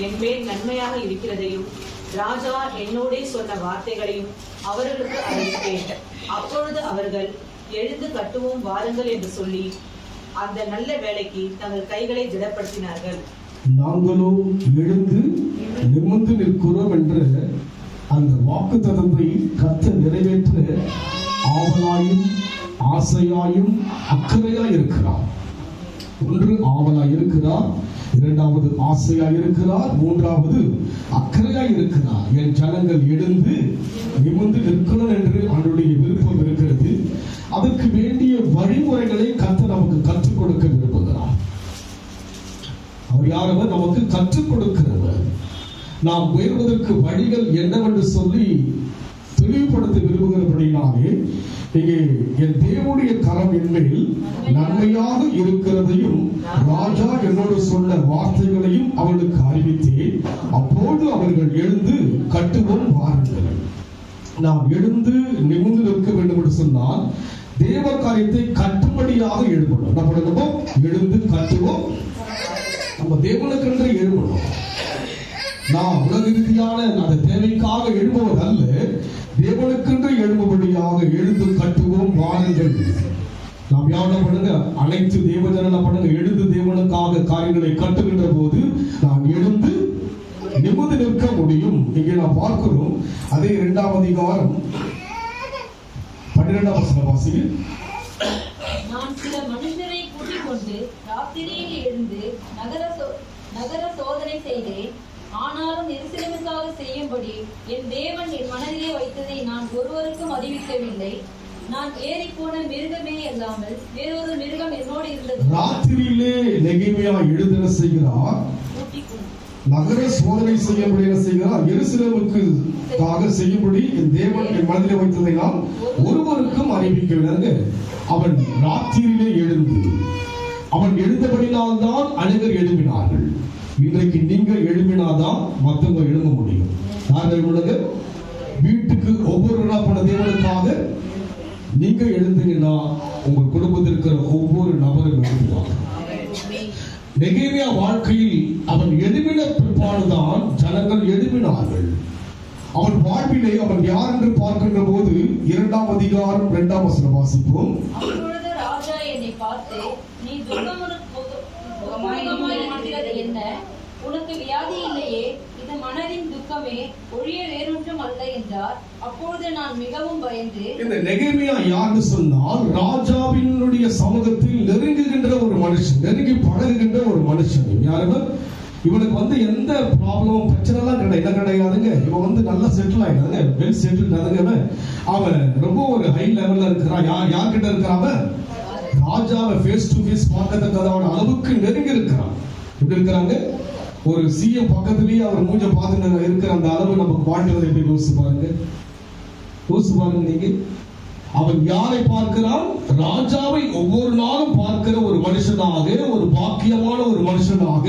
என் மேல் நன்மையாக இருக்கிறதையும் ராஜா என்னோடே சொன்ன வார்த்தைகளையும் அவர்களுக்கு அறிவித்தேன். அப்பொழுது அவர்கள் எழுந்து கட்டுவோம் வாருங்கள் என்று சொல்லி அந்த நல்ல வேலைக்கு தங்கள் கைகளை திடப்படுத்தினார்கள். நாங்களோ எழுந்து நிமிர்ந்து நிற்கிறோம் என்ற அந்த வாக்குத்தத்தத்தை கர்த்தர் நிறைவேற்ற ஆவலாயும் ஆசையாயும் அக்கறையாய் இருக்கிறார். ஒன்று ஆவலாய் இருக்கிறார், இரண்டாவது ஆசையாய் இருக்கிறார், மூன்றாவது அக்கறையாய் இருக்கிறார். என் ஜனங்கள் எழுந்து நிமிர்ந்து நிற்கணும் என்று அவருடைய விருப்பம் இருக்கிறது. அதற்கு வேண்டிய வழிமுறைகளை கர்த்தர் நமக்கு கற்றுக் கொடுக்க விரும்புகிறார். அவர் யாரவர்? நமக்கு கற்றுக் கொடுக்கிறவர். நாம் உயர்வதற்கு வழிகள் என்னவென்று சொல்லி தெளிவுபடுத்த விரும்புகிறபடினாலே இங்கே என் தேவனுடைய கரம் என்மேல் நன்மையாக இருக்கிறதையும் ராஜா என்னோடு சொன்ன வார்த்தைகளையும் அவர்களுக்கு அறிவித்தேன். அப்போது அவர்கள் எழுந்து கட்டுவோம் வாருங்கள். நாம் எழுந்து நிமிர்ந்து நிற்க வேண்டும் என்று சொன்னால் தேவ காரியத்தை கட்டும்படியாக எழுப்பணும். என்ன பண்ணணும்? எழுந்து கட்டுவோம். நம்ம தேவனுக்கு என்று எழுப்பணும். நாம் உலக ரீதியான அந்த தேவைக்காக எழுப்புவது அல்ல, தேவனுக்கென்று எழுப்பும்படியாக எழுந்து கட்டுவோம் வாருங்கள். நாம் யாரும் பண்ணுங்க, அனைத்து தேவஜன பண்ணுங்க, எழுந்து தேவனுக்காக காரியங்களை கட்டுகின்ற போது நாம் எழுந்து நிமிர்ந்து நிற்க முடியும். இங்கே நாம் பார்க்கிறோம். அதே 2ஆம் அதிகாரம் 12ஆம் வசனம் வாசிங்க. நான் சில மனுஷரை கூட்டிக் கொண்டு ராத்திரியில் எழுந்து நகர சோதனை செய்தேன். ஆனாலும் எருசலேமுக்காக செய்யும்படி என் தேவன் என் மனதிலே வைத்ததை நான் ஒருவருக்கும் அறிவிக்கவில்லை. நான் ஏறி போன மிருகமே அல்லாமல் வேறொரு மிருகம் என்னோடு இருந்தது. ராத்திரியிலே நெகேமியா எழுதன செய்கிறார், நகர சோதனை செய்யும்படி என்ன செய்கிறார்? எருசலேமுக்காக செய்யும்படி என் தேவன் என் மனதிலே வைத்ததை நான் ஒருவருக்கும் அறிவிக்கவில்லை. அவன் ராத்திரியிலே எழுந்து, அவன் எழுந்தபடினால்தான் அனைவர் எழுப்பினார்கள். இன்றைக்கு நீங்க எழுப்பினாதான் மற்றவங்க எழுத முடியும். யார் எழுதுங்க? வீட்டுக்கு ஒவ்வொரு பண்ண தேவனுக்காக நீங்க எழுந்தீங்கன்னா உங்க குடும்பத்தில் இருக்கிற ஒவ்வொரு நபரும் எழுதுவாங்க. நெகேமியா வாழ்க்கையில் அவன் எழுப்பின பிற்பாடுதான் ஜனங்கள் எழுப்பினார்கள். அவன் வாழ்விலே அவன் யார் என்று பார்க்கின்ற போது 2ஆம் அதிகாரம் 2ஆம் வசனம் வாசிப்போம். அப்பொழுது ராஜா என்னை பார்த்து, நீ துக்கமாயிருக்கிறது என்ன? உனக்கு வியாதி இல்லையே, இது மனதின் துக்கமே ஒழிய வேறொன்றும் அல்ல என்றார். அப்பொழுது நான் மிகவும் பயந்து. இந்த நெகேமியா யாருன்னு சொன்னால் ராஜாவினுடைய சமூகத்தில் நெருங்குகின்ற ஒரு மனுஷன், நெருங்கி பழகுகின்ற ஒரு மனுஷன். யாருமே இவனுக்கு எந்த ப்ராப்ளமும் பிரச்சனை எல்லாம் கிடையாதுங்க. இவன் நல்லா செட்டில் ஆயிடாதுங்க, வெல் செட்டில் ஆகுதுங்க. அவன் ரொம்ப ஒரு ஹை லெவல்ல இருக்கிறான். யார்கிட்ட இருக்கிறான்? ராஜாவை ஃபேஸ் டு ஃபேஸ் பார்க்கத்தக்கதான அளவுக்கு நெருங்கி இருக்கிறான். எப்படி இருக்கிறாங்க? ஒரு சிஎம் பக்கத்திலேயே அவர் மூஞ்ச பார்த்துட்டு இருக்கிற அந்த அளவு நமக்கு வாழ்றது எப்படி யோசிச்சு பாருங்க நீங்க. அவன் யாரை பார்க்கிறான்? ராஜாவை ஒவ்வொரு நாளும் பார்க்கிற ஒரு மனுஷனாக, ஒரு பாக்கியமான ஒரு மனுஷனாக,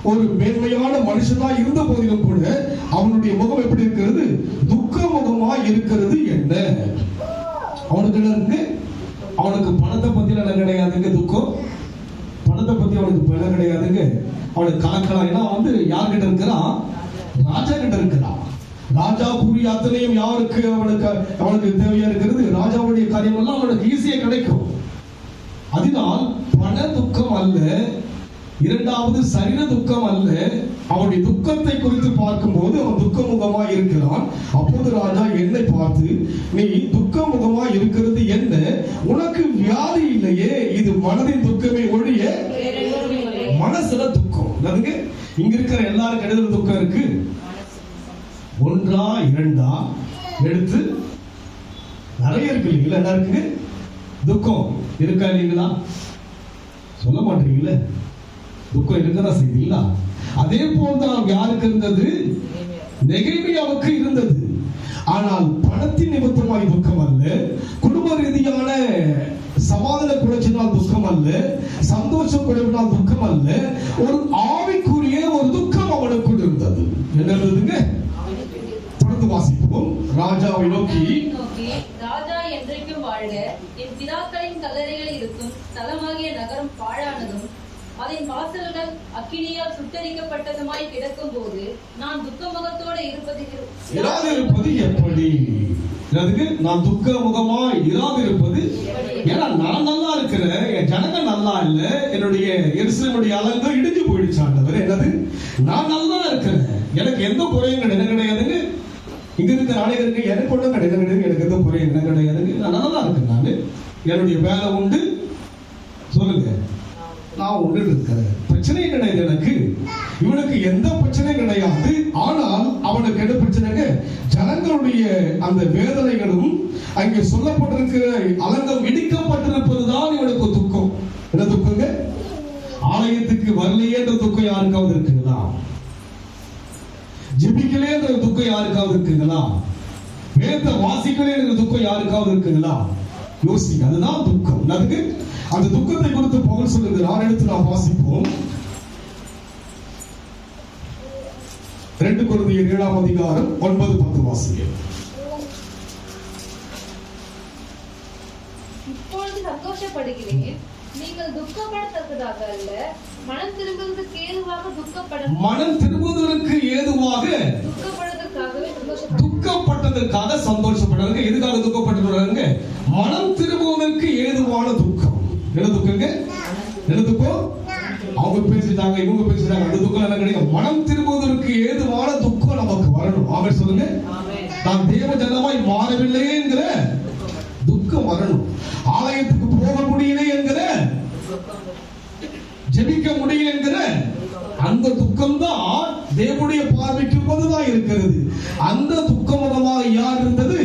ஒரு மேன்மையான மனுஷனா இருந்த போதிலும் கூட அவனுடைய முகம் எப்படி இருக்கிறது? துக்க முகமா இருக்கிறது. என்ன அவனுக்கு இருக்கு? அவனுக்கு பணத்தை பத்தி எல்லாம் கிடையாதுங்க. துக்கம் பணத்தை பத்தி அவனுக்கு பணம் கிடையாதுங்க. அவனுக்கு கலக்கலாம். ஏன்னா யார்கிட்ட இருக்கிறான்? ராஜா கிட்ட இருக்கிறான். ராஜா கூறிய அத்தனையும் யாருக்கு அவனுக்கு தேவையா இருக்கிறது? ராஜாவுடைய காரியம் எல்லாம் அவனுக்கு ஈஸியா கிடைக்கும். அதனால் பண துக்கம் அல்ல, இரண்டாவது சரீர துக்கம் அல்ல. அவனுடைய துக்கத்தை குறித்து பார்க்கும்போது அவன் துக்கமுகமா இருக்கிறான். அப்போது ராஜா என்னை பார்த்து, நீ துக்கமுகமா இருக்கிறது என்ன? உனக்கு வியாதி இல்லையே, இது மனதின் துக்கமே ஒழிய மனசுல துக்கம். இங்க இருக்கிற எல்லாரும் கெடுதல் துக்கம் இருக்கு. ஒன்றா இரண்டா எடுத்து நிறைய இருக்கு இல்லைங்களா? என்ன இருக்கு? துக்கம் இருக்கா இல்லைங்களா? சொல்ல மாட்டீங்களே. துக்கம் இருக்கதான் செய்தீங்களா? அதே போல்தான் யாருக்கு இருந்தது? நெகேமியாவுக்கு இருந்தது. ஆனால் பணத்தின் நிமித்தமாய் துக்கம் அல்ல, குடும்ப ரீதியான சமாதான குறைச்சினால் துக்கம் அல்ல, சந்தோஷம் குறைவினால் துக்கம் அல்ல, ஒரு ஆவிக்குரிய ஒரு துக்கம் அவனுக்குள் இருந்தது. என்ன இருந்ததுங்க? தொடர்ந்து வாசிப்போம். ராஜாவை நோக்கி, ராஜா என்றைக்கும் வாழ்க, என் பிதாக்களின் கல்லறைகள் இருக்கும் ஸ்தலமாகிய நகரம் பாழானதும் அதன் வாசல்கள் அக்கினியால் சுட்டரிக்கப்பட்டதுமாய் கிடக்கும் போது நான் துக்கமுகத்தோடு இருப்பது எப்படி? நான் துக்க முகமாய் இராதிருப்பது, ஏன்னா நான் நல்லா இருக்கிறேன், என் ஜனங்க நல்லா இல்ல, என்னுடைய எருசலேமுடைய அலங்கம் இடிஞ்சு போயிடுச்சு ஆண்டவர். என்னது? நான் நல்லா இருக்கிறேன், எனக்கு எந்த குறையும் கிடையாதுங்க. இங்க இருக்கிற ஆணையருக்கு எனக்கு ஒன்றும் கிடையாது, எனக்கு எந்த குறையும் கிடையாதுங்க. நான் நல்லா இருக்கேன், நான் என்னுடைய வேலை உண்டு, சொல்லுங்க, நான் ஒன்று இருக்கிறேன், பிரச்சனையும் கிடையாது எனக்கு. இவனுக்கு எந்த பிரச்சனையும் கிடையாது. ஆனால் அவனுக்கு என்ன பிரச்சனைங்க? ஜனங்களுடைய அந்த வேதனைகளும் அங்கே சொல்லப்பட்டிருக்கிற அலங்கம் இடிக்கப்பட்டிருப்பதுதான் இவனுக்கு துக்கம். என்ன துக்கங்க? ஆலயத்துக்கு வரலையே என்ற துக்கம் யாருக்காவது இருக்குங்களா? ஜெபிக்கலே என்ற துக்கம் யாருக்காவது இருக்குங்களா? வேத வாசிக்கலே என்ற துக்கம் யாருக்காவது இருக்குங்களா? யோசிங்க, அதுதான் துக்கம். அதுக்கு அந்த துக்கத்தை குறித்து பவுல் சொல்லுகிறார். எடுத்து நாம் வாசிப்போம். 2 கொரிந்தியர் 7ஆம் அதிகாரம் 9-10 வாசிங்க. இப்பொழுது சந்தோஷப்படுகிறேன், நீங்கள் துக்கப்படத்தக்கதாக அல்ல, மனம் திரும்புவதற்கு ஏதுவாக துக்கப்பட்டதற்காக சந்தோஷப்படுறாங்க. எதுக்காக துக்கப்பட்டுறாங்க? மனம் திரும்புவதற்கு ஏதுவான துக்கம். என்ன துக்கங்க? என்ன துக்கம்? அவங்க பேசிட்டாங்க, இவங்க பேசிட்டாங்க, அந்த துக்கம் என்ன கிடையாது. மனம் திரும்புவதற்கு ஏதுவான துக்கம் நமக்கு வரணும். ஆமென் சொல்லுங்க. நான் தேவ ஜனமாய் மாறவில்லை என்கிற துக்கம் வரணும். ஆலயத்துக்கு போக முடியல என்கிற, ஜெபிக்க முடியல என்கிற அந்த துக்கம் தான் தேவனுடைய பார்வைக்கு பொதுவாக இருக்கிறது. அந்த துக்கமுகமாக யார் இருந்தது?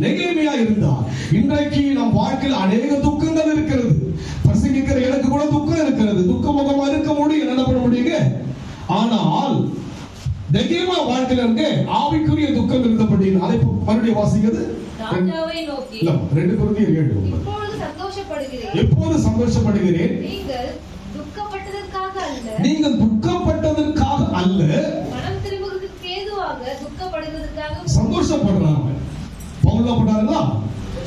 நெகேமியா இருந்தார். இன்றைக்கு நம் வாழ்க்கையில் அநேக துக்கங்கள் இருக்கிறது. பிரசங்கிக்கிற எனக்கு கூட துக்கம் இருக்கிறது. துக்கமுகமா இருக்க முடியும், என்ன பண்ண முடியுங்க? ஆனால் நெகேமியா வாழ்க்கையில இருக்க ஆவிக்குரிய துக்கம் இருந்தபடியால் இப்போ மறுபடியும் வாசிக்கிறது ராஜாவை நோக்கி 2 கொரிந்தியர் 7. எப்போது சந்தோஷப்படுகிறேன்? நீங்கள் துக்கப்பட்டதற்காக அல்ல, மனம் திரும்புவதற்கு ஏதுவாக துக்கப்படுவதற்காக சந்தோஷப்படுறாங்க. பவுலப்படுறாங்களா?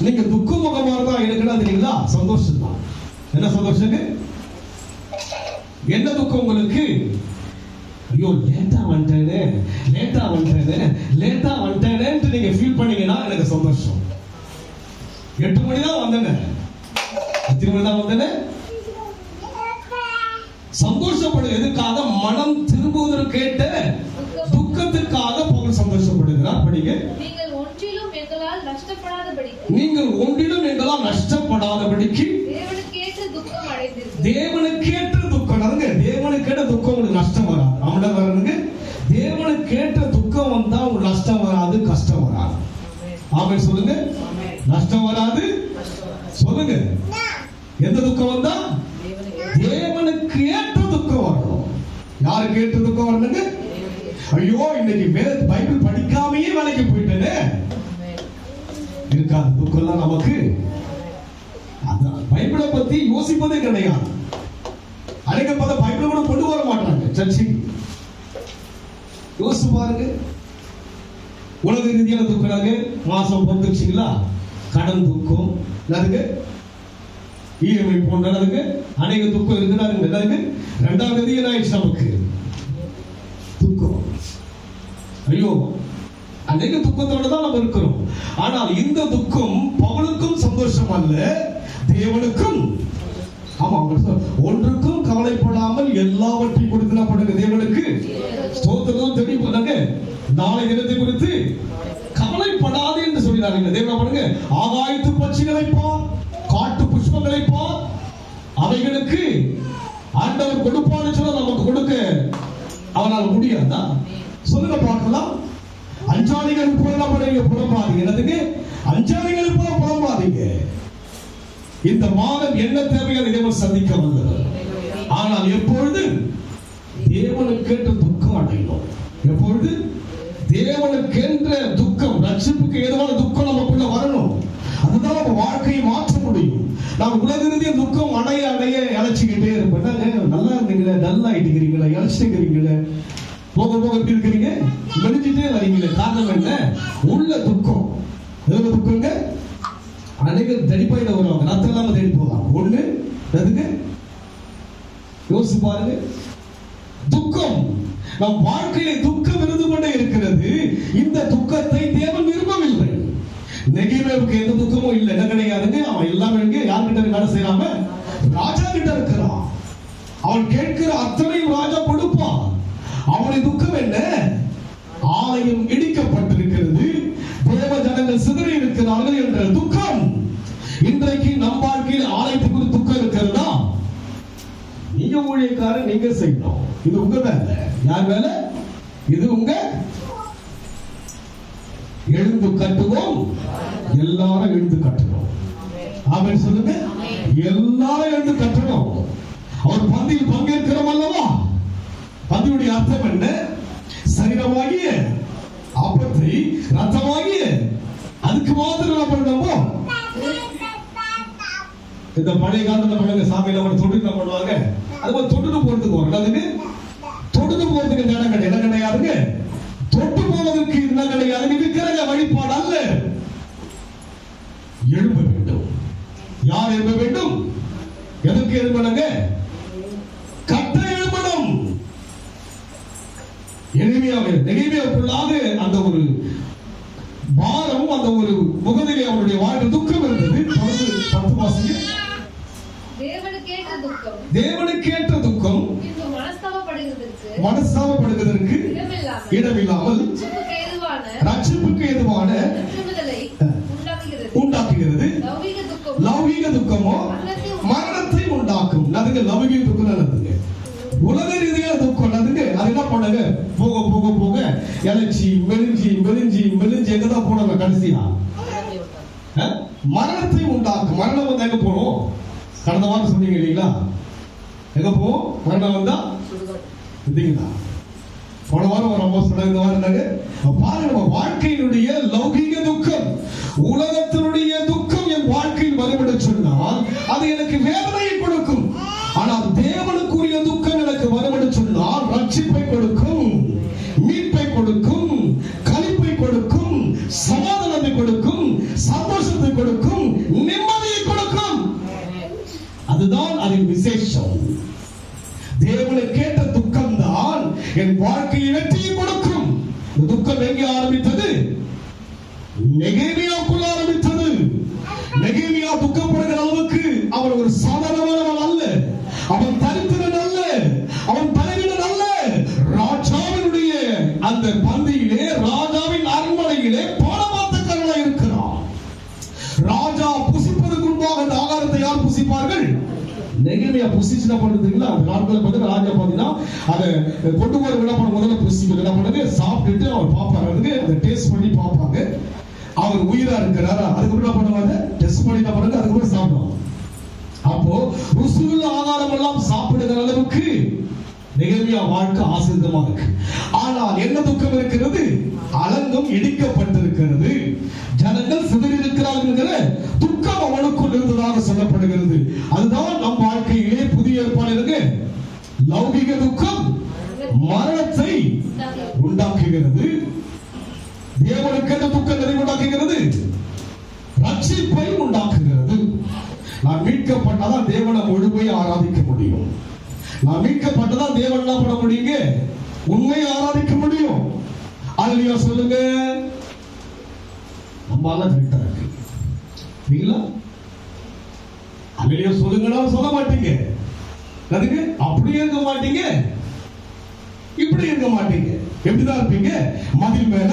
நீங்க துக்கமுகமா இருந்தா எனக்கு என்ன தெரியுங்களா? சந்தோஷம் தான். என்ன சந்தோஷங்க? என்ன துக்கம் உங்களுக்கு? ஐயோ லேட்டா வந்துட்டேனே நீங்க ஃபீல் பண்ணீங்கன்னா எனக்கு சந்தோஷம். 8 மணி தான் வந்தேனே, 10 மணி தான் வந்தேனே, சந்தோஷப்படு. எதுக்காக? மனம் திரும்புவதற்கு கேட்ட துக்கத்திற்காக பவுல் சந்தோஷப்படுகிறார். படிங்க. நீங்கள் ஒன்றிலும் எங்களால் நஷ்டப்படாதபடிக்கு தேவனுக்கேற்ற துக்கம். தேவனுக்கேற்ற துக்கம் உங்களுக்கு நஷ்டம் வராது. அவன வரணுங்க. தேவனுக்கேற்ற துக்கம் வந்தா உங்களுக்கு நஷ்டம் வராது, கஷ்டம் வராது. ஆமென் சொல்லுங்க. நஷ்டம் வராது. சொல்லுங்க. எந்த துக்கம் வந்தா? தேவனுக்கு ஏற்ற துக்கம் வரணும். யாருக்கு ஏற்ற துக்கம் வரணுங்க? ஐயோ இன்னைக்கு பைபிள் படிக்காமையே வேலைக்கு போயிட்டேனே இருக்காது. துக்கம் நமக்கு பைபிளை பத்தி யோசிப்பதே கிடையாது. அநேக பைபிளை கூட கொண்டு வர மாட்டாங்க சர்ச்சைக்கு. யோசிச்சு பாருங்க. உலக ரீதியான துக்கம், மாசம் பொறுத்துச்சுங்களா, கடன் துக்கம், இஎம்ஐ போன்றதுக்கு அநேக துக்கம் இருக்குதாங்க. 2ஆம் தேதி ஆயிடுச்சு நமக்கு துக்கம். ஐயோ அநேக துக்கத்தோட தான் நம்ம இருக்கிறோம். ஆனால் இந்த துக்கம் பவுலுக்கும் சந்தோஷம் அல்ல, தேவனுக்கும். ஆமா, ஒன்றுக்கும் கவலைப்படாமல் எல்லாவற்றையும் கொடுத்து பண்ணுங்க தேவனுக்கு ஸ்தோத்திரம் தெரிய பண்ணுங்க. நாளை தினத்தை குறித்து கவலைப்படாது என்று சொல்லினாங்க. தேவன் பண்ணுங்க. ஆகாயத்து பட்சிகளை பார், காட்டு புஷ்பங்களை பார், அவைகளுக்கு ஆண்டவர் கொடுப்பான்னு சொல்ல நமக்கு கொடுக்க அவனால் முடியாதா? சொல்லுங்க பார்க்கலாம். அஞ்சாளிகள் போல புலம்பாதீங்க. என்னதுக்கு? அஞ்சாளிகள் போல புலம்பாதீங்க. இந்த மாதம் என்ன தேவையான தேவன் சந்திக்க வந்தது. ஆனால் எப்பொழுது தேவனுக்கேற்ற துக்கம் அடையணும். எப்பொழுது தேவனுக்கென்ற துக்கம், ரட்சிப்புக்கு ஏதுவான துக்கம் நமக்குள்ள வரணும். அதுதான் நம்ம வாழ்க்கையை மாற்ற முடியும். நாம் உலக ரீதிய துக்கம் அடைய இழைச்சிக்கிட்டே இருப்போம். நல்லா இருந்தீங்களே, டல் ஆயிட்டுக்கிறீங்களா, இழைச்சிக்கிறீங்களே, போக போக எப்படி இருக்கிறீங்க, மெலிஞ்சிட்டே வரீங்களே. காரணம் என்ன? உள்ள துக்கம். எதுல துக்கங்க? அநேக தடிப்பாயில வருவாங்க, ரத்தம் இல்லாம தேடி போவாங்க. ஒண்ணு அதுக்கு யோசிச்சு பாருங்க. துக்கம், நம் வாழ்க்கையிலே துக்கம் இருந்து கொண்டே இருக்கிறது. இந்த துக்கத்தை தேவன் விரும்பவில்லை. நெகேமியாவுக்கு எந்த துக்கமும் இல்லை, என்ன கிடையாதுங்க. அவன் எல்லாமே யார்கிட்ட வேலை செய்யறாம ராஜா கிட்ட இருக்கிறான். அவன் கேட்கிற அத்தனையும் ராஜா கொடுப்பான். அவனுடைய துக்கம் என்ன? ஆலயம் இடிக்கப்பட்டிருக்கிறது, தேவ ஜனங்கள் சிதறி இருக்கிறார்கள் என்ற துக்கம். இன்றைக்கு நம் வாழ்க்கையில் ஆலயத்துக்கு ஒரு துக்கம் இருக்கிறதா? நீங்க ஊழியக்காரர், நீங்க செய்யணும். இது உங்க வேலை. யார் வேலை? இது உங்க. எழுந்து கட்டுவோம், எல்லாரும் எழுந்து கட்டணும். ஆமென் சொல்லுங்க. எல்லாரும் எழுந்து கட்டணும். அவர் பந்தியில் பங்கேற்கிறோம் அல்லவா? பந்தியுடைய அர்த்தம் என்ன? சரீரமாகிய அப்பத்தை ரத்தமாகிய அதுக்கு மாத்திரம் பண்ணணும். இந்த பழைய காலத்துல பண்ணுங்க, சாமியில தொட்டு பண்ணுவாங்க. அது தொட்டுட்டு போறதுக்கு வரும். தொட்டுட்டு போறதுக்கு இடம் கிடையாதுங்க. தொட்டு போவதற்கு இடம் கிடையாது. விக்கிரக வழிபாடு அல்ல. எழும்ப வேண்டும். யார் எழும்ப வேண்டும்? எதற்கு எழும்பணுங்க? கட்ட எழும்பணும். நெகேமியாவுக்குள்ளாக அந்த ஒரு பாரம், அந்த ஒரு முகதிலே அவருடைய வாழ்க்கை துக்கம் இருந்தது. 10 வாசிங்க. தேவனுக்கேற்ற துக்கம் மனஸ்தாபப்படுவதற்கு இடமில்லாமல் ரட்சிப்புக்கு ஏதுவான உண்டாக்குகிறது. லௌகிக துக்கமோ மரணத்தை உண்டாக்கும். அதுக்கு லௌகிக துக்கம் நல்லதுங்க. உலக ரீதியான துக்கம் அதுக்கு அது என்ன பண்ணுங்க? போக போக போக எலச்சி மெலிஞ்சி மெலிஞ்சி மெலிஞ்சி எங்கதான் போனாங்க கடைசியா? மரணத்தை உண்டாக்கும். மரணம் வந்து எங்க போனோம்? கடந்த வாரம் சொன்னீங்க இல்லைங்களா? எங்க போவோம்? மரணம் வந்தா இல்லைங்களா? போன வாரம் ஒரு அம்மா சொன்னாங்க, இந்த வாரம் பாருங்க, நம்ம வாழ்க்கையினுடைய லௌகிக துக்கம், உலகத்தினுடைய துக்கம் என் வாழ்க்கையில் வருவிட சொன்னால் அது எனக்கு வேதனையை கொடுக்கும். ஆனால் தேவனுக்குரிய துக்கம் எனக்கு வருவிட சொன்னால் ரட்சிப்பை கொடுக்கும், மீட்பை கொடுக்கும், களிப்பை கொடுக்கும், சமாதானத்தை கொடுக்கும், சந்தோஷத்தை கொடுக்கும், நிம்மதியை கொடுக்கும். அதுதான் அதில் விசேஷம். தேவனுக்கு கேட்ட துக்கம் தான் என் வாழ்க்கையை வெற்றியை கொடுக்கும். இந்த துக்கம் எங்கே ஆரம்பித்தது? நெகேமியாவுக்குள்ள ஆரம்பித்தது. நெகேமியா துக்கப்படுகிற அளவுக்கு அவன் ஒரு சாதாரணமானவன் அல்ல. அவன் தரித்திரன் அல்ல, அவன் பலவீனன் அல்ல. ராஜாவினுடைய அந்த பந்தியிலே, ராஜாவின் அரண்மனையிலே பானபாத்திரக்காரனாக இருக்கிறான். ராஜா புசிப்பதற்கு முன்பாக அந்த ஆகாரத்தை யார் புசிப்பார்கள்? நெகேமியா புசிச்சுனா பண்ணுறதுங்களா? அந்த நாட்கள் பார்த்தீங்கன்னா ராஜா பார்த்தீங்கன்னா அதை கொண்டு போற என்ன பண்ண முதல்ல புசிப்பு என்ன பண்ணுது? சாப்பிட்டுட்டு அவர் பார்ப்பாரு, அதுக்கு அதை டேஸ்ட் பண்ணி பார்ப்பாங்க. அவர் உயிரா இருக்கிறாரா? அதுக்கு என்ன பண்ணுவாங்க? டெஸ்ட் பண்ணி என்ன பண்ணுங்க? அதுக்கு சாப்பிடுவாங்க. அப்போ ருசியுள்ள ஆகாரம் எல்லாம் சாப்பிடுகிற அளவுக்கு நெகேமியா வாழ்க்கை ஆசீர்வாதமா இருக்கு. ஆனால் என்ன துக்கம் இருக்கிறது? அலங்கம் இடிக்கப்பட்டிருக்கிறது, ஜனங்கள் சிதறி இருக்கிறார்கள். துக்கம் அவனுக்குள் இருந்ததாக சொல்லப்படுகிறது. அதுதான் நம் வாழ்க்கையிலே புதிய ஏற்பாடு இருக்கு. லௌகிக துக்கம் மரணத்தை உண்டாக்குகிறது. தேவனுக்கு எந்த துக்கம் எதை உண்டாக்குகிறது? ரட்சிப்பை உண்டாக்குகிறது. நான் மீட்கப்பட்டதான் தேவனை முழுமையை ஆராதிக்க முடியும். நான் மீட்கப்பட்டதான் தேவன் என்ன பண்ண முடியுங்க? உண்மையை ஆராதிக்க முடியும். அல்லையா சொல்லுங்க. நம்மளால கரெக்டா இருக்கு இல்லைங்களா? அல்லையா சொல்லுங்கன்னா சொல்ல மாட்டீங்க. அதுக்கு அப்படியே இருக்க மாட்டீங்க, இப்படி இருக்க மாட்டீங்க. எப்படிதான் இருப்பீங்க? மதில் மேல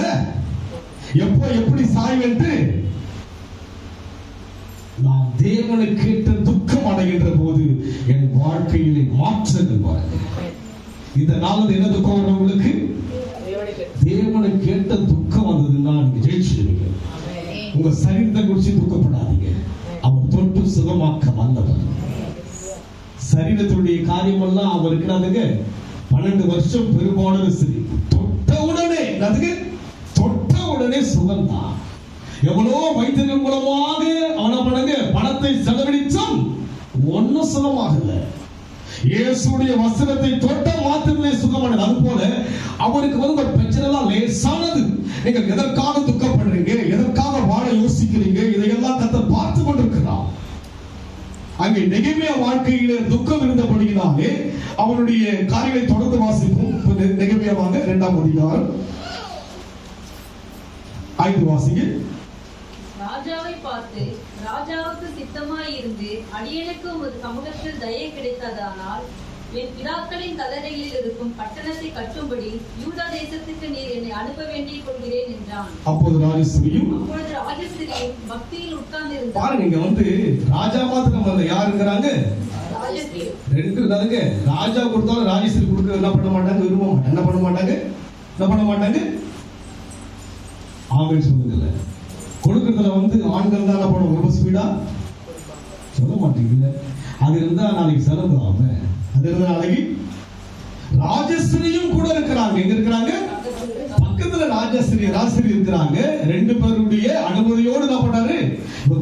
எப்போ எப்படி சாய்வென்று. நான் தேவனை கேட்ட துக்கம் அடைகின்ற போது என் வாழ்க்கையிலே மாற்றங்கள் வரும். இதனால என்ன துக்கம் வரும் உங்களுக்கு? தேவனை கேட்ட துக்கம் வந்ததுன்னா நீங்க ஜெயிச்சிடுவீங்க. உங்க சரீரத்தை குறித்து துக்கப்படாதீங்க. அவர் தொட்டு சுகமாக்க வந்தவர். சரீரத்துடைய காரியம் எல்லாம் அவர் இருக்கிறாங்க. 12 வருஷம் பெரும்பாலான சரி தொட்ட உடனே சுகம்தான். எவ்வளோ வைத்தியர்கள் மூலமாக அவனை பண்ணுங்க பணத்தை செலவழிச்சும் ஒன்னும் சுகமாகல. இயேசுடைய வசனத்தை தொட்ட மாத்திரமே சுகமானது. அது போல அவருக்கு வந்து பிரச்சனை எல்லாம் லேசானது. நீங்கள் எதற்காக துக்கப்படுறீங்க, எதற்காக வாழ யோசிக்கிறீங்க, இதையெல்லாம் கர்த்தர் பார்த்து கொண்டிருக்கிறார். அங்கே நெகேமியா வாழ்க்கையிலே துக்கம் இருந்தபடியினாலே அவனுடைய காரியங்களை தொடர்ந்து வாசிப்போம். நெகேமியா வாங்க 2ஆம் அதிகாரம் 5 வாசிங்க. ராஜாவை பார்த்து, ராஜாவுக்கு சித்தமாயிருந்து அடியனுக்கு உமது சமூகத்தில் தயை கிடைத்ததானால் என் பிதாக்களின் கல்லறைகளில் இருக்கும் பட்டணத்தை கட்டும்படி யூதா தேசத்துக்கு நீர் என்னை அனுப்ப வேண்டிக் கொள்கிறேன் என்றான். அப்பொழுது ராஜஸ்திரியும் பக்தியில் உட்கார்ந்து பாருங்க, இங்க வந்து ராஜா மாத்திரம் அல்ல, யார் இருக்கிறாங்க? ரெண்டு இருந்தாங்க. ராஜா கொடுத்தாலும் ராஜஸ்திரி கொடுக்க என்ன பண்ண மாட்டாங்க, விரும்ப மாட்டாங்க. என்ன பண்ண மாட்டாங்க? என்ன பண்ண மாட்டாங்க? ஆண்கள் சொல்லுங்கல்ல, கொடுக்கறதுல வந்து ஆண்கள் தான் என்ன பண்ணுவோம், ரொம்ப ஸ்பீடா சொல்ல மாட்டீங்கல்ல. அது இருந்தா நாளைக்கு செலவு ஆகும். அது இருந்தா நாளைக்கு ராஜஸ்திரியும் கூட இருக்கிறாங்க. எங்க இருக்கிறாங்க? பக்கத்துல ராஜஸ்திரி இருக்கிறாங்க. ரெண்டு பேருடைய அனுமதியோடு என்ன பண்ணாரு,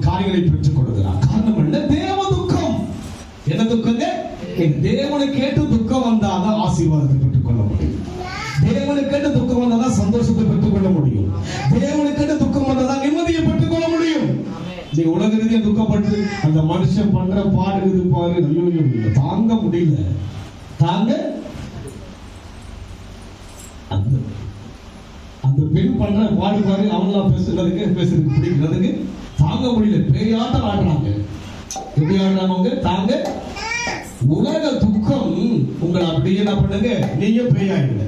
காரியங்களை பெற்றுக் கொடுக்கிறார். காரணம் என்ன? தேவ துக்கம். என்ன துக்கங்க? தேவனை கேட்டு துக்கம் வந்தாதான் ஆசீர்வாதத்தை பெற்றுக் கொள்ள முடியும். தேவனை கேட்டு துக்கம் வந்தாதான் சந்தோஷத்தை பெற்றுக் கொள்ள முடியும். தேவனை கேட்டு துக்கம் வந்தாதான் நிம்மதியை பெற்றுக் கொள்ள முடியும். நீ உலக ரீதியா துக்கப்பட்டு அந்த மனுஷன் பண்ற பாடுகிறது பாரு, ஐயோ தாங்க முடியல. தாங்க அந்த பெண் பண்ற பாடு பாரு, அவங்களாம் பேசுறதுக்கு பிடிக்கிறதுக்கு தாங்க முடியல. பேயாட்டம் ஆடுறாங்க. எப்படி ஆடுறாங்க? தாங்க உலக துக்கம் உங்களை அப்படியே என்ன பண்ணுங்க, நீங்க பேயாயிடுங்க.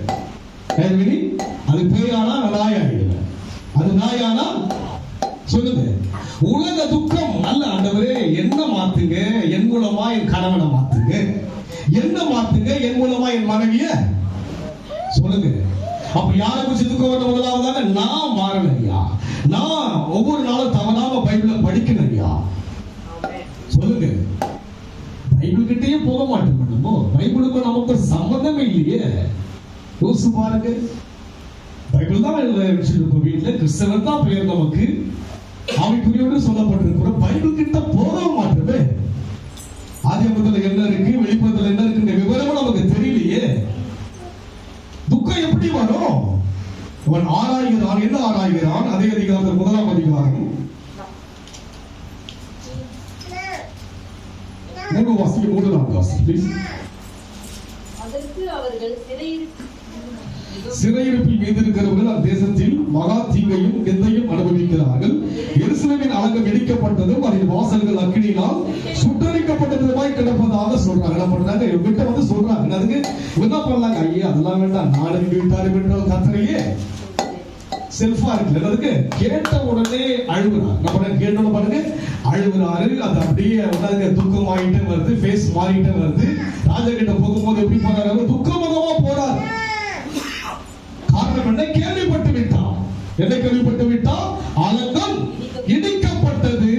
அது பேயானா நாயாயிடுங்க. அது நாயானா சொல்லுங்க. உலக துக்கம் அல்ல. ஆண்டவரே என்ன மாத்துங்க, என் மூலமா என் கணவனை மாத்துங்க, என்ன மாத்துங்க, என் மூலமா என் மனைவிய சொல்லுங்க. அப்ப யாரை குறிச்சு துக்கம் வர முதலாவதாக நான் மாறணும் ஐயா. நான் ஒவ்வொரு நாளும் தவறாம பைபிள படிக்கணும் ஐயா. சொல்லுங்க. பைபிள் கிட்டே போக மாட்டோம். பைபிளுக்கும் நமக்கு சம்பந்தமே இல்லையே. யோசிச்சு பாருங்க. பைபிள் தான் வச்சிருக்கோம் வீட்டுல, கிறிஸ்தவன் தான் பெயர் நமக்கு, ஆவிக்குரியோடு சொல்லப்பட்டிருக்கிறோம். பைபிள் கிட்ட போக மாட்டோமே. ஆதியாகமத்துல என்ன இருக்கு, வெளிப்படுத்தல என்ன இருக்கு விவரமும் நமக்கு தெரியலையே. துக்கம் எப்படி வரும்? அவன் ஆராய்கிறான். என்ன ஆராய்கிறான்? அதே அதிகாரத்தில் 1ஆம் அதிகாரம் 3 வாசிக்க 3 வாசி ப்ளீஸ். அதற்கு அவர்கள் சிறையிருப்பில் மீதிருக்கிறவர்கள் அத்தேசத்தில் மகா தீங்கையும் எந்தையும் அனுபவிக்கிறார்கள். எருசலேமின் அலங்கம் இடிக்கப்பட்டதும் அதன் வாசல்கள் அக்கினியினால் சுட்டரிக்கப்பட்டதுமாய் கிடப்பதாக சொல்றாங்க. என்ன பண்றாங்க? இவங்கிட்ட வந்து சொல்றாங்க. அதுக்கு என்ன பண்ணலாங்க? ஐயா அதெல்லாம் வேண்டாம், நாடு வீட்டாரு வீட்டால் கத்தரையே செல்ஃபா இருக்குல்ல, அதுக்கு கேட்ட உடனே அழுகுறாரு. நம்ம கேட்ட பாருங்க அழுகுறாரு. அது அப்படியே துக்கம் ஆகிட்டே வருது, ஃபேஸ் மாறிட்டே வருது. ராஜா கிட்ட போகும்போது எப்படி போறாரு? துக்கமுகமா போறாரு. காரணம் என்ன? கேள்விப்பட்டு விட்டான். என்ன கேள்விப்பட்டு விட்டான்? அலங்கம் இடிக்கப்பட்டது,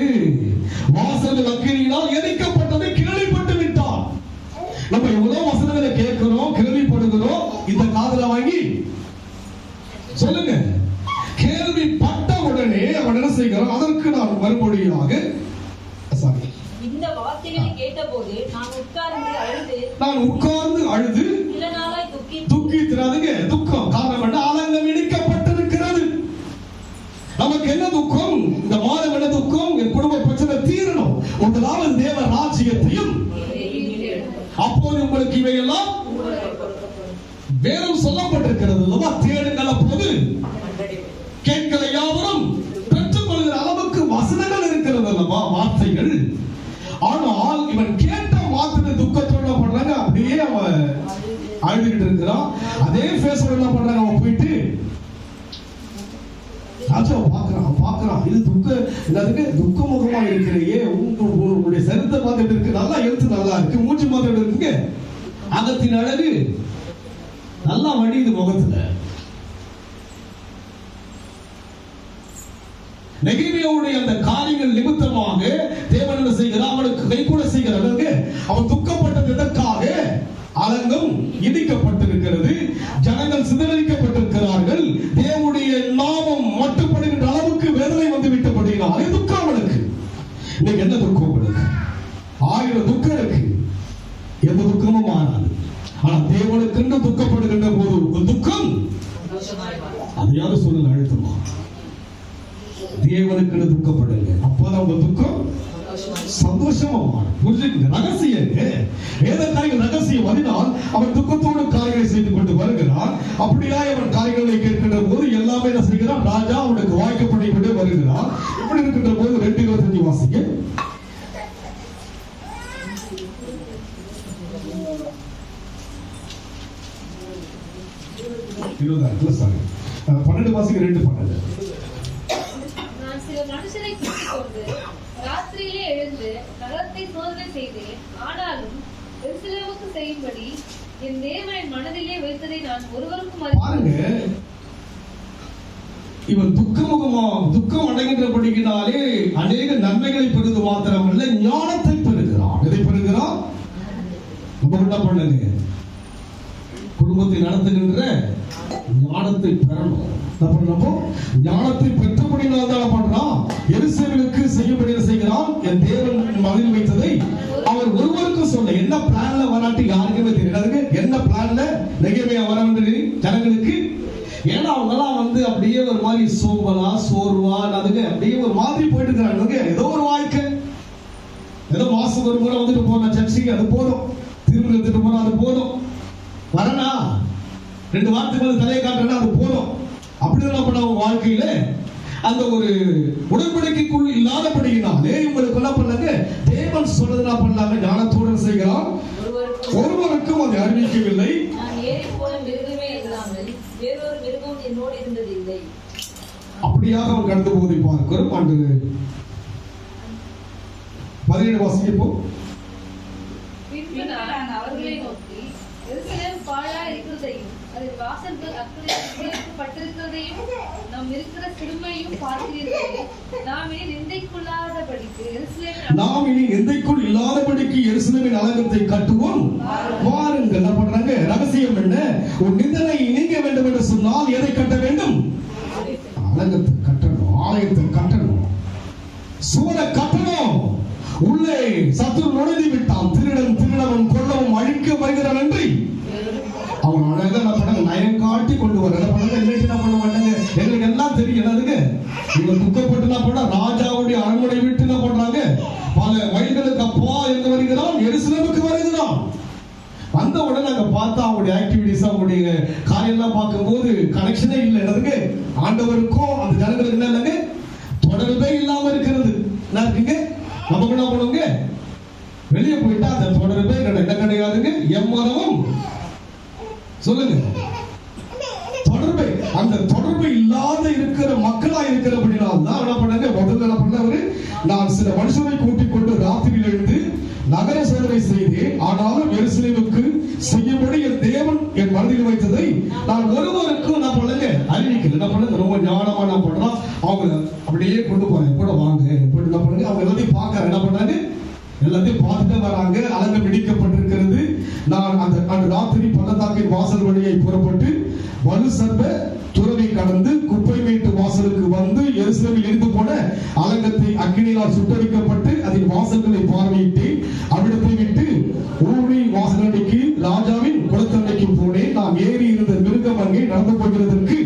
வாசல்கள் அக்கினியினால் இடிக்கப்பட்டது கேள்விப்பட்டு விட்டான். நம்ம எவ்வளவு வசனங்களை கேட்கிறோம், கேள்விப்படுகிறோம். இந்த காதுல வாங்கி சொல்லுங்க. கேள்விப்பட்ட உடனே அவன் என்ன செய்கிறான்? அதற்கு நான் மறுமொழியாக இந்த வார்த்தைகளை கேட்டபோது நான் உட்கார்ந்து அழுது சில நாளாய் துக்கித்திராதுங்க. துக்கம் காரணம் என்ன? அலங்கம் இடிக்கப்பட்டிருக்கிறது. நமக்கு என்ன துக்கம்? இந்த மாதம் என்ன துக்கம்? என் குடும்ப பிரச்சனை தீரணும். முதலாவது தேவ ராஜ்யத்தையும், அப்போது உங்களுக்கு இவையெல்லாம் வேறும் சொல்லப்பட்டிருக்கிறது அல்லவா? தேடுங்கள் அப்போது கேட்கிற யாவரும் பெற்றுக் கொள்கிற அளவுக்கு வசனங்கள் இருக்கிறது அல்லவா, வார்த்தைகள். ஆனால் இவன் கேட்ட வார்த்தை துக்கத்தோட பண்றாங்க. அப்படியே அவன் அழுதுகிட்டு இருக்கிறான். அதே பேஸோட என்ன பண்றாங்க? அவன் போயிட்டு ராஜாவை பாக்குறான். இது துக்க முகமா இருக்கிறையே, உங்களுடைய சரித்திர பார்த்துட்டு இருக்கு, நல்லா எழுத்து நல்லா இருக்கு, மூச்சு பார்த்துட்டு இருக்குங்க, அகத்தின் அழகு நல்லா வடியுது முகத்துல. நெகேமியாவுடைய அந்த காரியங்கள் நிமித்தமாக தேவன் என்ன செய்கிறார்? அவனுக்கு கை கூட செய்கிறார். அவன் துக்கப்பட்டது எதற்காக? அலங்கம் இடிக்கப்பட்டிருக்கிறது, ஜனங்கள் சிதறடிக்கப்பட்டிருக்கிறார்கள், தேவனுடைய நாமம் மட்டுப்படுகின்ற அளவுக்கு வேதனை வந்து விட்டபடினாலே துக்கம் அவனுக்கு. இன்னைக்கு என்ன துக்கம் உங்களுக்கு? 1000 துக்கம் இருக்கு, எந்த துக்கமும் ஆனாது. ஆனா தேவனுக்கு துக்கப்படுகின்ற போது உங்கள் துக்கம் அதையாவது சொல்லுங்க அழுத்தமா, தேவனுக்கு துக்கப்படுங்க. அப்போதான் உங்க துக்கம் சந்தோஷமா மாறும். புரிஞ்சுங்க, ரகசியங்க. வேத காரியங்கள் ரகசியம். அதனால் அவன் துக்கத்தோடு காரியங்களை செய்து கொண்டு வருகிறான். அப்படியா அவன் காரியங்களை கேட்கின்ற போது எல்லாமே என்ன செய்கிறான்? ராஜா அவனுக்கு வாய்க்கப்படி கொண்டே வருகிறான். இப்படி இருக்கின்ற போது 2:25 வாசிக்க. சாரி 12 வாசிக்க 2:12. நான் சில மனுஷரை கூட்டிக் கொண்டு ராத்திரியிலே எழுந்து நகரத்தை சோதனை செய்தேன். ஆனாலும் எருசலேமுக்கு செய்யும்படி என் தேவன் என் மனதிலே வைத்ததை நான் ஒருவருக்கும் பாருங்க, இவன் துக்கம் அடைகின்றபடியினாலே அநேக நன்மைகளை பெறுவது மாத்திரமல்ல, ஞானத்தை பெறுகிறான். எதை பெறுகிறான்? என்ன பண்ணுங்க, குடும்பத்தை நடத்துகின்ற ஞானத்தை பெறணும். ஞானத்தை பெற்றபடினால் தான் பண்றான். எருசலேமுக்கு செய்யும்படி செய்கிறான். என் தேவன் மனதில் வைத்ததை அவர் ஒருவருக்கும் சொல்ல. என்ன பிளான்ல வராட்டி யாருக்குமே தெரியாது. என்ன பிளான்ல நெகேமியா வர வந்து ஜனங்களுக்கு, ஏன்னா அவங்க எல்லாம் வந்து அப்படியே ஒரு மாதிரி சோம்பலா சோர்வா அதுங்க அப்படியே ஒரு மாதிரி போயிட்டு இருக்கிறாங்க. ஏதோ ஒரு வாழ்க்கை, ஏதோ மாசம் ஒரு முறை வந்துட்டு போன சர்ச்சைக்கு அது போதும், திரும்ப எடுத்துட்டு போனா அது போதும், வரனா 2 வாரத்துக்கு வந்து தலையை காட்டுறா அது போதும். அப்படிதான் பண்ண வாழ்க்கையில அந்த ஒரு உடன்படிக்கைக்குள் இல்லாதபடியினாலே உங்களுக்கு என்ன பண்ணாங்க? தேவன் சொல்றதுனா பண்ணாங்க, ஞானத்தோடு செய்கிறான். ஒருவருக்கும் அதை அறிவிக்கவில்லை. அப்படியாக அவன் கடந்து போதை பார்க்கிறோம். ஆண்டு 17 வாசிப்போம். அவர்களை நோக்கி, எருசலேம் பாழா இருக்கிறதையும் அதில் வாசல்கள் பட்டிருக்கிறதையும் நாம் இருக்கிற சிறுமையும் பார்க்கிறீர்களே. நாம் இனி நிந்தைக்குள் இல்லாதபடிக்கு எருசலேமின் அலங்கத்தை கட்டுவோம். பாருங்கள் என்ன பண்றாங்க? ரகசியம் என்ன? உன் நிந்தனை நீங்க வேண்டும் என்று சொன்னால் எதை கட்ட வேண்டும்? அலங்கத்தை கட்டணும், ஆலயத்தை கட்டணும், சுவரை கட்டணும். உள்ளே சத்துரு நுழைந்து விட்டான். திருடவன் கொல்லவும் அழிக்க வருகிறான் என்று அவன் அழகா என்ன பண்ணாங்க? நயம் காட்டி கொண்டு வர என்ன பண்ண மாட்டாங்க. எங்களுக்கு எல்லாம் தெரியும் என்னதுங்க, இவங்க துக்கப்பட்டு என்ன பண்ண ராஜாவுடைய அரண்மனை விட்டு என்ன பண்றாங்க? பல மைல்களுக்கு அப்பா எங்க வருகிறான்? எருசலேமுக்கு வருகிறான். வந்த உடனே அங்க பார்த்தா அவங்களுடைய ஆக்டிவிட்டிஸ், அவங்களுடைய காரியம் எல்லாம் பார்க்கும்போது கனெக்ஷனே இல்லை. என்னதுங்க, ஆண்டவருக்கும் அந்த ஜனங்களுக்கு என்ன இல்லைங்க, தொடர்பே இல்லாம இருக்கிறது. என்ன இருக்குங்க, நம்ம என்ன பண்ணுவோங்க, வெளியே போயிட்டா அந்த தொடர்பே என்ன கிடையாதுங்க. எம்மனமும் சொல்லுங்க, தொடர்பு, அந்த தொடர்பு இல்லாத இருக்கிற மக்களா இருக்கிறபடினால் தான் என்ன பண்ணாங்க? முதல்ல என்ன பண்ணாரு? நான் சில மனுஷரை கூட்டிக் கொண்டு ராத்திரியில் எழுந்து நகர சோதனை செய்தேன். ஆனாலும் எருசலேமுக்கு செய்யும்படி என் தேவன் என் மனதில் வைத்ததை நான் ஒருவருக்கும் என்ன பண்ணல அறிவிக்கல. என்ன பண்ண ரொம்ப ஞானமா என்ன பண்றான்? அவங்க அப்படியே கொண்டு போறேன் கூட வாங்க என்ன பண்ணுங்க. அவங்க எல்லாத்தையும் பார்க்கற என்ன பண்ணாங்க? எல்லாத்தையும் பார்த்துட்டு வராங்க. அலங்கம் இடிக்கப்பட்டிருக்கிறது. நான் அந்த ராத்திரி பள்ளத்தாக்கின் வாசல் வழியை புறப்பட்டு வலு சர்ப துறவை கடந்து குப்பை மேட்டு வாசலுக்கு வந்து எருசலேமில் இருந்து போன அலங்கத்தை அக்கினியால் சுட்டரிக்கப்பட்டு அதன் வாசல்களை பார்வையிட்டு அவிடத்தை விட்டு ஊழி வாசலடிக்கு ராஜாவின் குளத்தண்டைக்கு போனேன். நான் ஏறி இருந்த மிருகம் அங்கே நடந்து போகிறதற்கு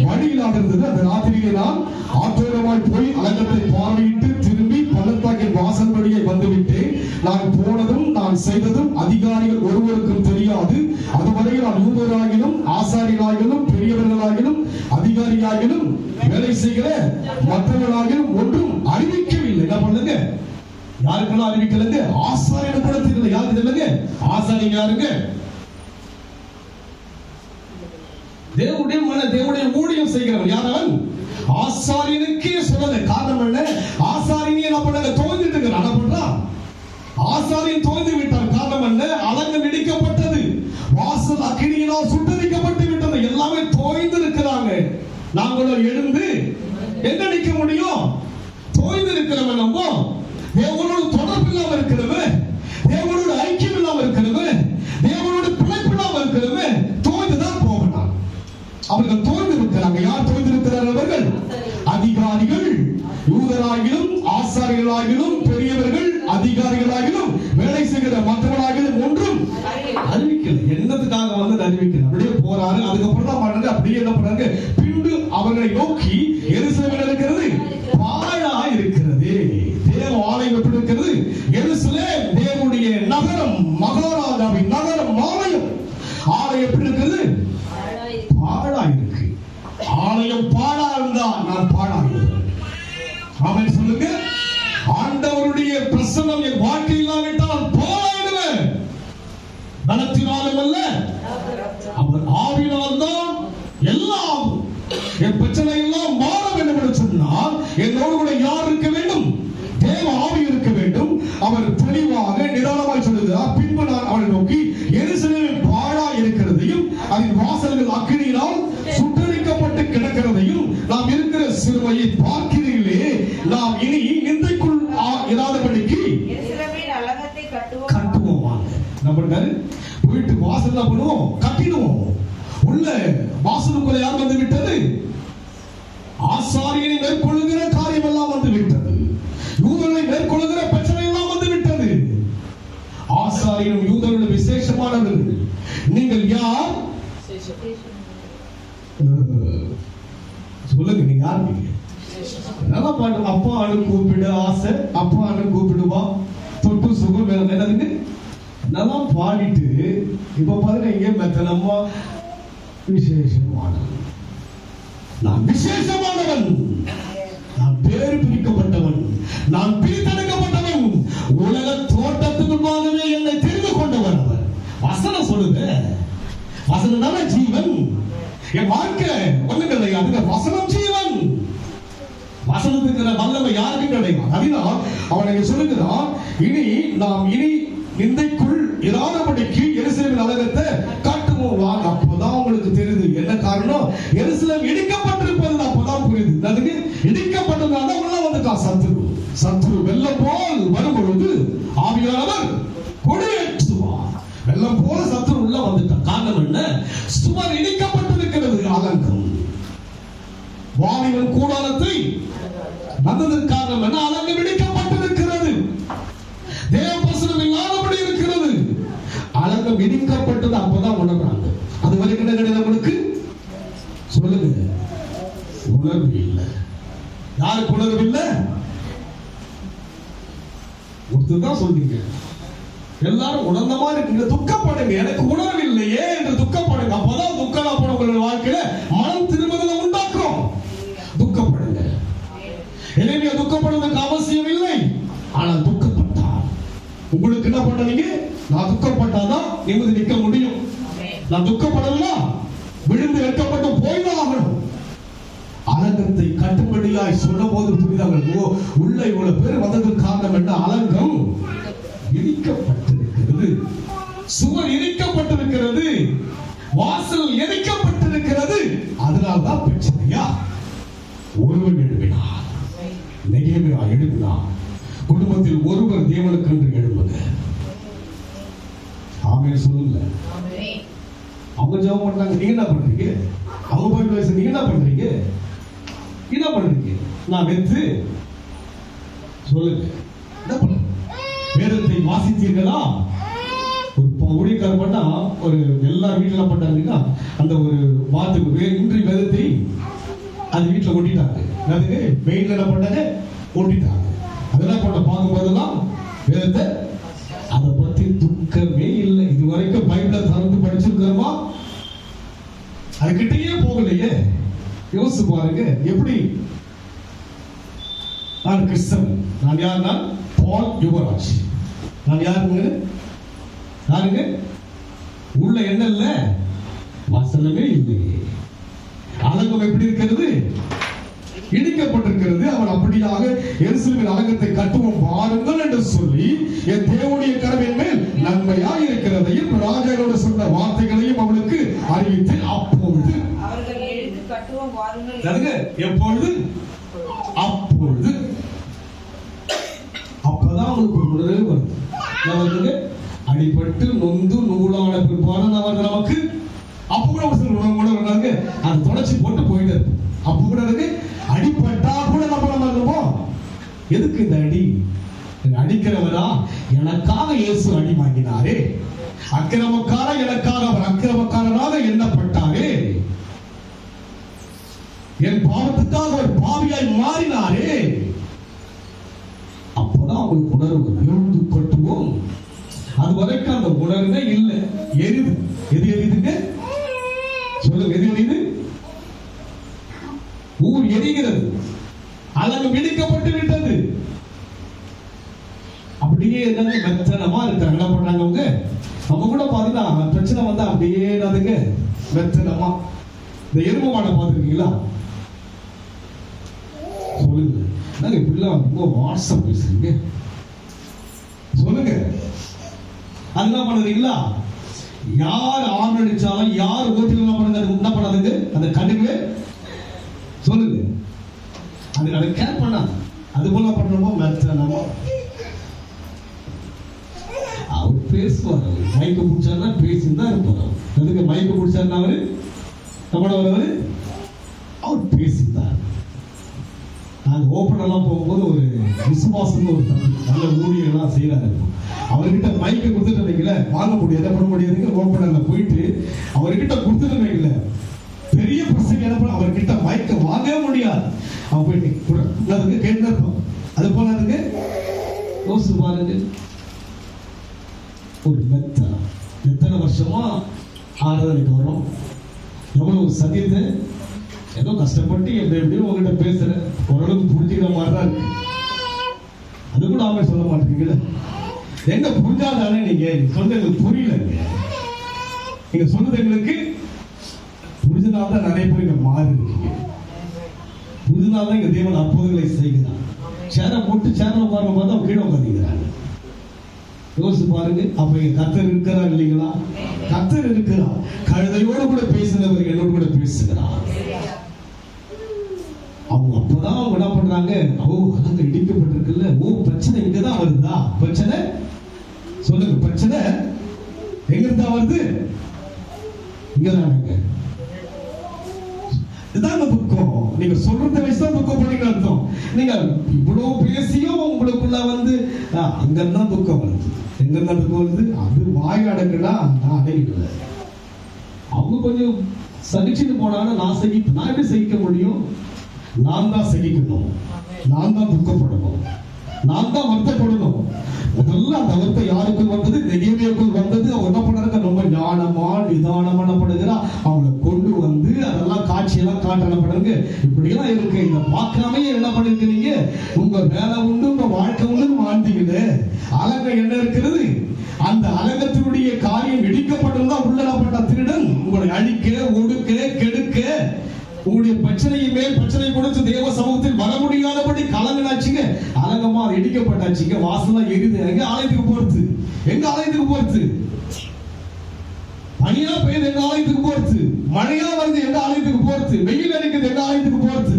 வழியில்லாத இருந்தது. அந்த ராத்திரியிலே நான் ஆற்றோரமாய் போய் அலங்கத்தை பார்வையிட்டு திரும்பி பள்ளத்தாக்கின் வாசல் வழியை வந்துவிட்டேன். நான் போனதும் நான் செய்ததும் அதிகாரிகள் ஒருவருக்கும் தெரியாது. அதுவரை நான் யூதராகிலும் ஆசாரியராகிலும் பெரியவர்களாகிலும் அதிகாரியாகிலும் வேலை செய்கிற மற்றவர்களாகிலும் ஒன்றும் அறிவிக்கவில்லை. என்ன பண்ணுங்க? யாருக்கெல்லாம் அறிவிக்கலங்க? ஆசாரியன் கூட தெரியல. யாருக்கு தெரியலங்க? ஆசாரியன் யாருங்க? தேவனுடைய ஊழியம் செய்கிறவன் யாரவன்? ஆசாரியனுக்கே சொல்லல. காரணம் என்ன? ஆசாரியனே என்ன பண்ணாங்க? தோய்ந்துட்டு இருக்கிறான். என்ன பண்றான்? ஆசாரியன் தோய்ந்து விட்டார். காரணம் என்ன? அலங்கம் இடிக்கப்பட்டது, வாசல் அக்கினியினால் சுட்டரிக்கப்பட்டு விட்டது. எல்லாமே தோய்ந்து இருக்கிறாங்க. நாங்களும் எழுந்து எங்க நிற்க முடியும்? தோய்ந்து இருக்கிறவன் நம்ம தேவனோடு தொடர்பு இல்லாம இருக்கிறவன், தேவனோடு ஐக்கியம் இல்லாம இருக்கிறவன், தேவனோடு பிழைப்பு இல்லாம இருக்கிறவன் தோய்ந்துதான் போகணும். அவர்கள் தோய்ந்து இருக்கிறாங்க. யார் தோய்ந்து இருக்கிறார்கள்? அவர்கள் அதிகாரிகள், யூதராகிலும் ஆசாரியர்களாகிலும் பெரியவர்கள் அதிகாரிகளாகிலும் வேலை செய்கிற மற்றவர்களாகிலும் ஒன்றும் அறிவிக்கல. என்னத்துக்காக வந்து அறிவிக்கல? அப்படியே போறாரு. அதுக்கப்புறம் தான் பண்ணாங்க. அப்படியே என்ன பண்ணாங்க? பின்பு அவர்களை நோக்கி எருசலேமில் இருக்கிறது பாழா இருக்கிறது. தேவ ஆலயம் எப்படி இருக்கிறது? ஆலயம் பாழா இருந்தா நான் பாழாகிறேன். ஆமென் சொல்லுங்க. ஆண்டவருடைய பிரசன்னம் என் வாழ்க்கையில் இல்லாவிட்டால் பாழாயிடுவேன். பலத்தினாலும் அல்ல, அவர் ஆவியினால் தான் எல்லாம். என் பிரச்சனை எல்லாம் மாற வேண்டும் என்று சொன்னால் என்னோடு கூட யார் இருக்க வேண்டும்? தேவ ஆவி இருக்க வேண்டும். அவர் தெளிவாக நிதானமாய் சொல்லுகிறார். பின்பு நான் அவனை நோக்கி, எருசலேமில் பாழா இருக்கிறதையும் அதன் வாசல்கள் அக்கினியினால் சுட்டரிக்கப்பட்டு கிடக்கிறதையும் நாம் இருக்கிற சிறுமையை பார்க்கிறீர்களே, நாம் இனி நிந்தைக்குள் இராதபடிக்கு எருசலேமின் அலங்கத்தை கட்டுவோம். என்ன பண்றாரு? வீட்டு வாசல்ல பண்ணுவோம், கட்டிடுவோம். உள்ள வாசலுக்குள்ள யார் வந்து விட்டது? ஆசாரியனை மேற்கொள்ளுகிற காரியம் எல்லாம் வந்து விட்டது. யூதர்களை மேற்கொள்ளுகிற பிரச்சனை எல்லாம் வந்து விட்டது. ஆசாரியனும் யூதர்களும் விசேஷமானவர்கள். நீங்கள் யார்? சொல்லுங்க, நீங்க யார்? நீங்க நல்லா பாட்டு. அப்பா அனு கூப்பிடு ஆசை, அப்பா அனு கூப்பிடுவா, தொட்டு சுகம் என்னதுங்க நல்லா பாடிட்டு இப்ப பாருங்க, இங்க மெத்தனமா விசேஷமானவன். நான் விசேஷமானவன், நான் பேர் பிரிக்கப்பட்டவன், நான் பிரித்தெடுக்கப்பட்டவன், உலக தோட்டத்துக்குள்ளாகவே என்னை தெரிந்து கொண்டவன். அவர் வசனம் சொல்லுங்க. வசனம் தானே ஜீவன். என் வாழ்க்கை ஒண்ணு கிடையாது, வசனம் ஜீவன். வசனத்துக்கு வல்லமை யாருக்கு கிடையாது. அதனால் அவனை சொல்லுகிறான், இனி நாம் இனி நிந்தைக்குள் இராதபடிக்கு எருசலேமின் அலங்கத்தை காட்டுவோம். அப்பதான் உங்களுக்கு தெரியுது என்ன காரணம். எருசலேம் இடிக்கப்பட்டிருப்பது அப்பதான் புரியுது. அதுக்கு இடிக்கப்பட்டதுனால உள்ள வந்துட்டா சத்துரு. சத்துரு வெள்ளம் போல் வரும் பொழுது ஆவியானவர் கொடியேற்றுவார். வெள்ளம் போல சத்துரு உள்ள வந்துட்டான். காரணம் என்ன? சுவர் இடிக்கப்பட்டிருக்கிறது. அலங்கம் வாலிபன் கூடாரத்தை வந்ததற்கு காரணம் என்ன? அலங்கம் இடிக்கப்பட்டிருக்கிறது. தேவவசனம் இல்லாதபடி இருக்கிறது. அலங்கம் இடிக்கப்பட்டது. அப்பதான் உணர்றாங்க. அது வரைக்கும் என்ன கிடையாது உங்களுக்கு? சொல்லுங்க, உணர்வு இல்லை. யாருக்கு உணர்வு இல்லை? ஒருத்தர் தான் சொல்றீங்க. எல்லாரும் உணர்ந்த மாதிரி இருக்கீங்க. துக்கப்படுங்க, எனக்கு உணர்வு இல்லையே என்று துக்கப்படுங்க. அப்பதான் துக்கம் உங்களுடைய வாழ்க்கையில மனம் திரும்புதலை உண்டாக்கும். துக்கப்படுங்க. எனவே துக்கப்படுவதற்கு அவசியம் இல்லை. ஆனால் துக்கப்பட்டா உங்களுக்கு என்ன பண்ணீங்க? நான் துக்கப்பட்டாதான் நிம்மதி நிற்க முடியும். நான் துக்கப்படலாம், விழுந்து வெட்கப்பட்டு போய்தான் ஆகணும். அலங்கத்தை கட்டுப்படியாய் சொல்லும் போது புரிதாங்க. உள்ள இவ்வளவு பேர் வந்ததற்கு காரணம் என்ன? அலங்கம் இடிக்கப்பட்டிருக்கிறது, சுவர் இடிக்கப்பட்டிருக்கிறது, வாசல் இடிக்கப்பட்டிருக்கிறது. அதனால்தான் பிரச்சனையா? ஒருவன் எழுப்பினார், நெகேமியா எழுப்பினார். குடும்பத்தில் ஒருவர் தேவனுக்கு என்று எழுப்புங்க. ஆமென் சொல்லுங்க. அவங்க ஜெபம் பண்றாங்க, நீங்க என்ன பண்றீங்க? அவங்க போய் பேச, நீங்க என்ன பண்றீங்க? என்ன பண்றீங்க? நான் வெத்து சொல்லுங்க. என்ன பண்ற? வேதத்தை வாசித்தீர்களா? ஒரு ஊழியக்காரர் பண்ணா, ஒரு எல்லா வீட்டுல பண்ணாங்கன்னா அந்த ஒரு வார்த்தைக்கு இன்றி வேதத்தை அது வீட்டுல ஒட்டிட்டாங்க. அதுக்கு மெயின்ல என்ன பண்ணாங்க? ஒட்டிட்டாங்க. அதெல்லாம் கொண்ட பார்க்கும் போதெல்லாம் வேதத்தை அதை பத்தி துக்கமே இல்லை. இதுவரைக்கும் பைபிளை திறந்து படிச்சிருக்கிறோமா? அது கிட்டயே போகலையே. யோசிச்சு பாருங்க. எப்படி? நான் கிறிஸ்தவன். நான் யாருன்னா பால் யுவராஜ். நான் யாருங்க? யாருங்க? உள்ள என்ன இல்ல? வசனமே இல்லையே. அலங்கம் எப்படி இருக்கிறது? இடிக்கப்பட்டிருக்கிறது. அவன் அப்படியாக எருசலேமின் அலங்கத்தை கட்டுவோம் பாருங்கள் என்று சொல்லி என் தேவனுடைய கரவின் மேல் நன்மையாய் இருக்கிறதையும் ராஜாவோடு சொன்ன வார்த்தைகளையும் அவளுக்கு அறிவித்து அப்பொழுது அவர்கள் எழுந்து கட்டுவோம் வாருங்கள். எப்பொழுது? அப்பொழுது. அப்பதான் அவளுக்கு ஒரு உணர்வு வருது. நமக்கு அடிபட்டு நொந்து நூலான பிற்பாடு அவர்கள் நமக்கு அப்ப கூட ஒரு சில உணர்வு அதை தொடர்ச்சி போட்டு போயிட்டு இருக்கு. அப்ப கூட இருக்கு அடிப்பட்டா கூட நம்ம இருப்போம். எதுக்கு இந்த அடி? அடிக்கிறவரா? எனக்காக இயேசு அடி வாங்கினாரே. அக்கிரமக்கார எனக்காக அவர் அக்கிரமக்காரராக எண்ணப்பட்டாரே. என் பாவத்துக்காக அவர் பாவியாய் மாறினாரே. அப்பதான் அவங்களுக்கு உணர்வு. எழுந்து கட்டுவோம். அது வரைக்கும் அந்த உணர்வே இல்லை. எரிது. எது எரியுதுங்க? சொல்லுங்க, எது எரியுது? எரிகிறது, அலங்கம் இடிக்கப்பட்டு விட்டது. அப்படியே என்னது மெத்தனமா இருக்காங்க. என்ன பண்றாங்க அவங்க? நம்ம கூட பாத்தீங்கன்னா பிரச்சனை வந்தா அப்படியே என்னதுங்க மெத்தனமா. இந்த எருமை மாடை பார்த்துருக்கீங்களா? சொல்லுங்க, என்னங்க இப்படிலாம் ரொம்ப வாட்ஸ்அப் பேசுறீங்க? சொல்லுங்க, அதெல்லாம் பண்ணுறீங்களா? யார் ஆண் அடிச்சாலும் யார் ஓட்டில் என்ன பண்ணுங்க, என்ன பண்ணாதுங்க, அந்த கடுகு சொல்லுங்க, அதை கேர் பண்ணாது. அது போல பண்ணணுமோ மெத்தனமா. அவர் பேசுவார், அவர் மைக்கு பிடிச்சாருன்னா பேசிதான் இருப்பார். எதுக்கு மைக்கு பிடிச்சாருன்னா அவரு நம்மளவர் அவர் பேசித்தார். நாங்க ஓப்பன் எல்லாம் போகும்போது ஒரு விசுவாசம் ஒரு நல்ல ஊழியெல்லாம் செய்யறாரு. அவர்கிட்ட மைக்கை கொடுத்துட்டு வைக்கல, வாங்க முடியாது, பண்ண முடியாதுங்க. ஓப்பனர்ல போயிட்டு அவர்கிட்ட கொடுத்துட்டு வைக்கல, பெரிய பிரசங்க என்ன பண்ண, அவர்கிட்ட மைக்கை வாங்கவே முடியாது. அவன் போயிட்டு கேட்டு இருப்பான். அது போல இருக்கு. யோசிச்சு பாருங்க, ஒரு எத்தனை வருஷமா ஆராதனைக்கு வரும், எவ்வளவு சத்தியத்தை ஏதோ கஷ்டப்பட்டு எப்படியும் உங்ககிட்ட பேசுறேன், ஓரளவுக்கு புரிஞ்சுக்கிற மாதிரி தான் இருக்கு. அது கூட ஆமே சொல்ல மாட்டீங்களா? எங்க புரிஞ்சாதானே நீங்க சொன்னது எங்களுக்கு புரியலங்க. நீங்க சொன்னது எங்களுக்கு புரிஞ்சதால்தான் நிறைய பேர் இங்க மாறி இருக்கீங்க. புரிஞ்சதால்தான் இங்க தேவன் அற்புதங்களை செய்கிறார். சேரை போட்டு சேர்ல உட்கார பார்த்தா கீழே உட்காந்துக்கிறாங்க. யோசிச்சு பாருங்க. அப்ப கர்த்தர் இருக்கிறார் இல்லைங்களா? கர்த்தர் இருக்கிறார். கழுதையோடு கூட பேசினவர் என்னோடு கூட பேசுகிறார். அவங்க அப்பதான் அவங்க என்ன பண்றாங்க, ஓ அங்க இடிக்கப்பட்டிருக்குல்ல, ஓ பிரச்சனை இங்கதான் வருதா? பிரச்சனை சொல்லுங்க, பிரச்சனை எங்க இருந்தா வருது? இங்கதானுங்க. இதுதான் துக்கம். நீங்க சொல்றத வச்சுதான் துக்கம் பண்ணீங்க அர்த்தம். நீங்க இவ்வளவு பேசியும் உங்களுக்குள்ள வந்து அங்கதான் துக்கம் வருது. எங்க இருந்தா துக்கம் வருது? அது வாய் அடக்குனா நான் அடங்கிடுல. அவங்க கொஞ்சம் சகிச்சுட்டு போனாலும் நான் எப்படி சகிக்க முடியும்? நான் தான் சகிக்கணும், நான் தான் துக்கப்படணும், நான் தான் வருத்தப்படணும். முதல்ல அந்த வருத்தம் யாருக்குள் வந்தது? நெகேமியாவுக்குள் வந்தது. அவங்க என்ன பண்றாங்க, ரொம்ப ஞானமா நிதானமா என்ன பண்ணுகிறா, அவங்களை கொண்டு வந்து அதெல்லாம் காட்சியெல்லாம் காட்டப்படுங்க. இப்படியெல்லாம் இருக்கு. இதை பார்க்காம என்ன பண்ணிருக்கீங்க? உங்க வேலை உண்டு, உங்க வாழ்க்கை உண்டு வாழ்ந்தீங்களே. அலங்கம் என்ன இருக்கிறது? அந்த அலங்கத்தினுடைய காரியம் இடிக்கப்பட்டிருந்தா உள்ளப்பட்ட திருடன் உங்களை அழிக்க, ஒடுக்க, கெடுக்க, உங்களுடைய பிரச்சனையை மேல் பிரச்சனை கொடுத்து தேவ சமூகத்தில் வர முடியாதபடி கலங்கனாச்சுங்க. அலங்கமா இடிக்கப்பட்டாச்சுங்க. வாசலா எரிது. எங்க ஆலயத்துக்கு போறது? எங்க ஆலயத்துக்கு போறது? பனியா பெய்யுது, எங்க ஆலயத்துக்கு போறது? மழையா வருது, எங்க ஆலயத்துக்கு போறது? வெயில் அடிக்குது, எங்க ஆலயத்துக்கு போறது?